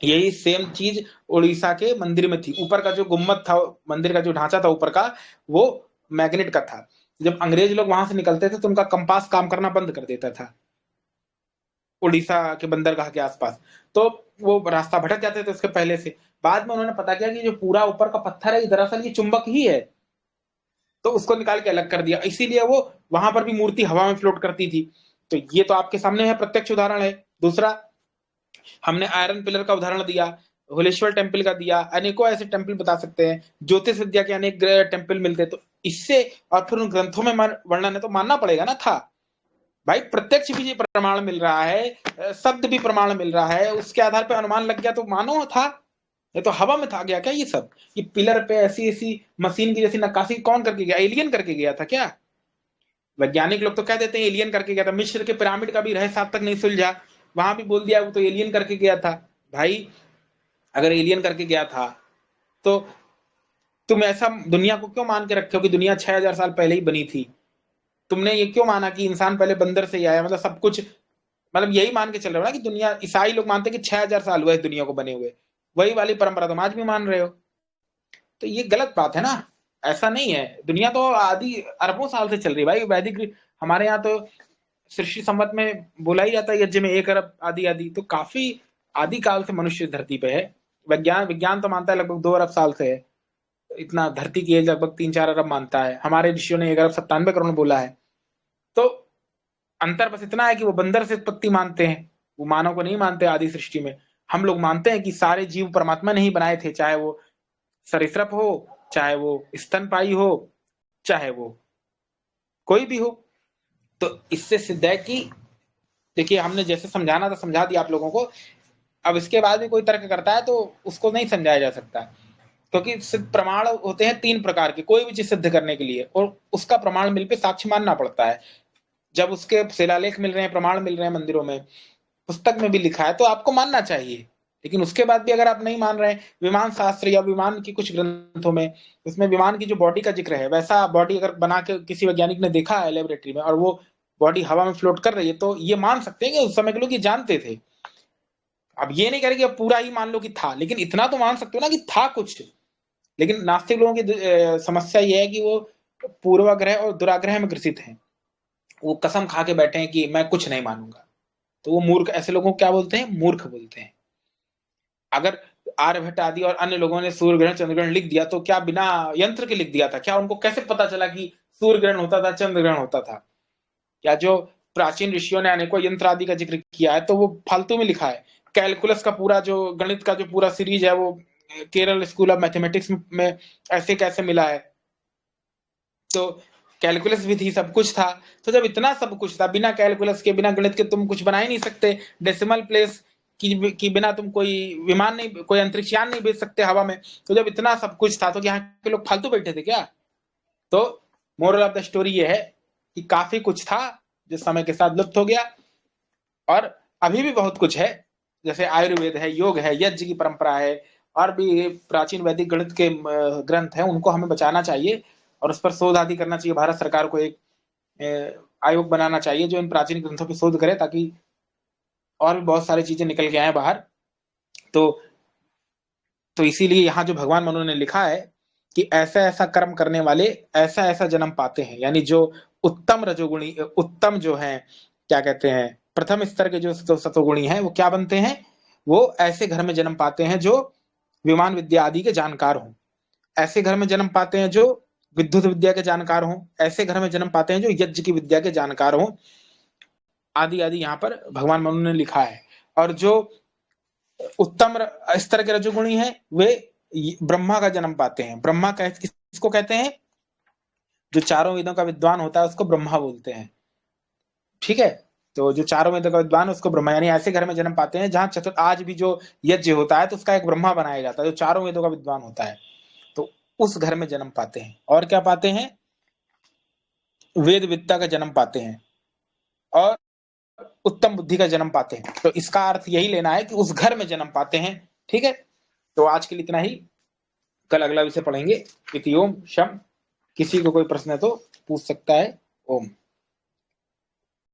यही सेम चीज उड़ीसा के मंदिर में थी। ऊपर का जो गुम्मद था, मंदिर का जो ढांचा था ऊपर का, वो मैग्नेट का था। जब अंग्रेज लोग वहां से निकलते थे तो उनका कंपास काम करना बंद कर देता था उड़ीसा के बंदरगाह के आसपास, तो वो रास्ता भटक जाते थे उसके पहले से। बाद में उन्होंने पता किया कि जो पूरा ऊपर का पत्थर है दरअसल ये चुंबक ही है, तो उसको निकाल के अलग कर दिया, इसीलिए वो वहां पर भी मूर्ति हवा में फ्लोट करती थी। तो ये तो आपके सामने है, प्रत्यक्ष उदाहरण है। दूसरा, हमने आयरन पिलर का उदाहरण दिया, होलेश्वर टेम्पल का दिया, अनेकों ऐसे टेम्पल बता सकते हैं, ज्योतिष विद्या के अनेक टेम्पल मिलते। तो इससे और फिर उन ग्रंथों में वर्णन है तो मानना पड़ेगा ना था भाई। प्रत्यक्ष भी प्रमाण मिल रहा है, शब्द भी प्रमाण मिल रहा है, उसके आधार पर अनुमान लग गया तो मानो था। ये तो हवा में था गया क्या ये सब? ये पिलर पे ऐसी ऐसी मशीन की जैसी नक्काशी कौन करके गया? एलियन करके गया था क्या? वैज्ञानिक लोग तो कह देते हैं एलियन करके गया था। मिस्र के पिरामिड का भी रहस्य आज तक नहीं सुलझा, वहां भी बोल दिया वो तो एलियन करके गया था। भाई अगर एलियन करके गया था तो तुम ऐसा दुनिया को क्यों मान के रखे हो कि दुनिया 6000 साल पहले ही बनी थी? तुमने ये क्यों माना कि इंसान पहले बंदर से ही आया? मतलब सब कुछ, मतलब यही मान के चल रहे हो ना कि दुनिया, ईसाई लोग मानते हैं कि 6000 साल हुआ है दुनिया को बने हुए। वही वाली परंपरा तुम आज भी मान रहे हो, तो ये गलत बात है ना। ऐसा नहीं है, दुनिया तो आदि अरबों साल से चल रही है भाई। वैदिक हमारे यहाँ तो सृष्टि संवत में बोला ही जाता है यज्ञ में 1 अरब आदि आदि, तो काफी आदि काल से मनुष्य इस धरती पे है। विज्ञान विज्ञान तो मानता है लगभग 2 अरब साल से है। इतना धरती की एज लगभग 3-4 अरब मानता है, हमारे ऋषियों ने 1 अरब 97 करोड़ बोला है। तो अंतर बस इतना है कि वो बंदर से उत्पत्ति मानते हैं, वो मानव को नहीं मानते आदि सृष्टि में। हम लोग मानते हैं कि सारे जीव परमात्मा ने ही बनाए थे, चाहे वो सरीसृप हो, चाहे वो स्तनपाई हो, चाहे वो कोई भी हो। तो इससे सिद्ध है कि देखिए, हमने जैसे समझाना था समझा दिया आप लोगों को। अब इसके बाद भी कोई तर्क करता है तो उसको नहीं समझाया जा सकता, क्योंकि सिद्ध प्रमाण होते हैं 3 प्रकार के कोई भी चीज सिद्ध करने के लिए, और उसका प्रमाण मिल पे साक्ष्य मानना पड़ता है। जब उसके शिलालेख मिल रहे हैं, प्रमाण मिल रहे हैं मंदिरों में, पुस्तक में भी लिखा है, तो आपको मानना चाहिए। लेकिन उसके बाद भी अगर आप नहीं मान रहे हैं, विमान शास्त्र या विमान की कुछ ग्रंथों में, उसमें विमान की जो बॉडी का जिक्र है, वैसा बॉडी अगर बना के किसी वैज्ञानिक ने देखा है लेबोरेटरी में, और वो बॉडी हवा में फ्लोट कर रही है, तो ये मान सकते हैं कि उस समय के लोग ये जानते थे। अब ये नहीं करेंगे अब पूरा ही मान लो कि था, लेकिन इतना तो मान सकते हो ना कि था कुछ। लेकिन नास्तिक लोगों की समस्या ये है कि वो पूर्वाग्रह और दुराग्रह में ग्रसित हैं। वो कसम खा के बैठे हैं कि मैं कुछ नहीं मानूंगा। तो वो मूर्ख, ऐसे लोगों को क्या बोलते हैं? मूर्ख बोलते हैं। अगर आर्यभट्ट आदि और अन्य लोगों ने सूर्य ग्रहण चंद्र ग्रहण लिख दिया, तो क्या बिना यंत्र के लिख दिया था? क्या उनको कैसे पता चला कि सूर्य ग्रहण होता था, चंद्र ग्रहण होता था? क्या जो प्राचीन ऋषियों ने अनेकों यंत्र आदि का जिक्र किया है, तो वो फालतू में लिखा है? कैलकुलस का पूरा जो गणित का जो पूरा सीरीज है, वो केरल स्कूल ऑफ मैथमेटिक्स में ऐसे कैसे मिला है? तो कैलकुलस भी थी, सब कुछ था। तो जब इतना सब कुछ था, बिना कैलकुलस के, बिना गणित के तुम कुछ बना ही नहीं सकते। डेसिमल प्लेस की बिना तुम कोई विमान नहीं, कोई अंतरिक्ष यान नहीं भेज सकते हवा में। तो जब इतना सब कुछ था, तो यहाँ के लोग फालतू बैठे थे क्या? तो मोरल ऑफ द स्टोरी ये है कि काफी कुछ था जो समय के साथ लुप्त हो गया, और अभी भी बहुत कुछ है। जैसे आयुर्वेद है, योग है, यज्ञ की परंपरा है, और भी प्राचीन वैदिक गणित के ग्रंथ हैं, उनको हमें बचाना चाहिए और उस पर शोध आदि करना चाहिए। भारत सरकार को एक आयोग बनाना चाहिए जो इन प्राचीन ग्रंथों पर शोध करे, ताकि और भी बहुत सारी चीजें निकल के आए बाहर। तो इसीलिए यहाँ जो भगवान मनु ने लिखा है कि ऐसा ऐसा कर्म करने वाले ऐसा ऐसा जन्म पाते हैं, यानी जो उत्तम रजोगुणी, उत्तम जो है, क्या कहते हैं, प्रथम स्तर के जो सतोगुणी हैं, वो क्या बनते हैं? वो ऐसे घर में जन्म पाते हैं जो विमान विद्या आदि के जानकार हों। ऐसे घर में जन्म पाते हैं जो विद्युत विद्या के जानकार हों। ऐसे घर में जन्म पाते हैं जो यज्ञ की विद्या के जानकार हों, आदि आदि यहाँ पर भगवान मनु ने लिखा है। और जो उत्तम स्तर के रजोगुणी हैं, वे ब्रह्मा का जन्म पाते हैं। ब्रह्मा किसको कहते हैं? जो चारों वेदों का विद्वान होता है उसको ब्रह्मा बोलते हैं। ठीक है? तो जो चारों वेदों का विद्वान है उसको ब्रह्मा, यानी ऐसे घर में जन्म पाते हैं जहां आज भी जो यज्ञ होता है तो उसका एक ब्रह्मा बनाया जाता है जो चारों वेदों का विद्वान होता है। तो उस घर में जन्म पाते हैं। और क्या पाते हैं? वेद विद्या का जन्म पाते हैं और उत्तम बुद्धि का जन्म पाते हैं। तो इसका अर्थ यही लेना है कि उस घर में जन्म पाते हैं। ठीक है? तो आज के लिए इतना ही। कल अगला विषय पढ़ेंगे। इति ओम शम। किसी को कोई प्रश्न है तो पूछ सकता है। ओम।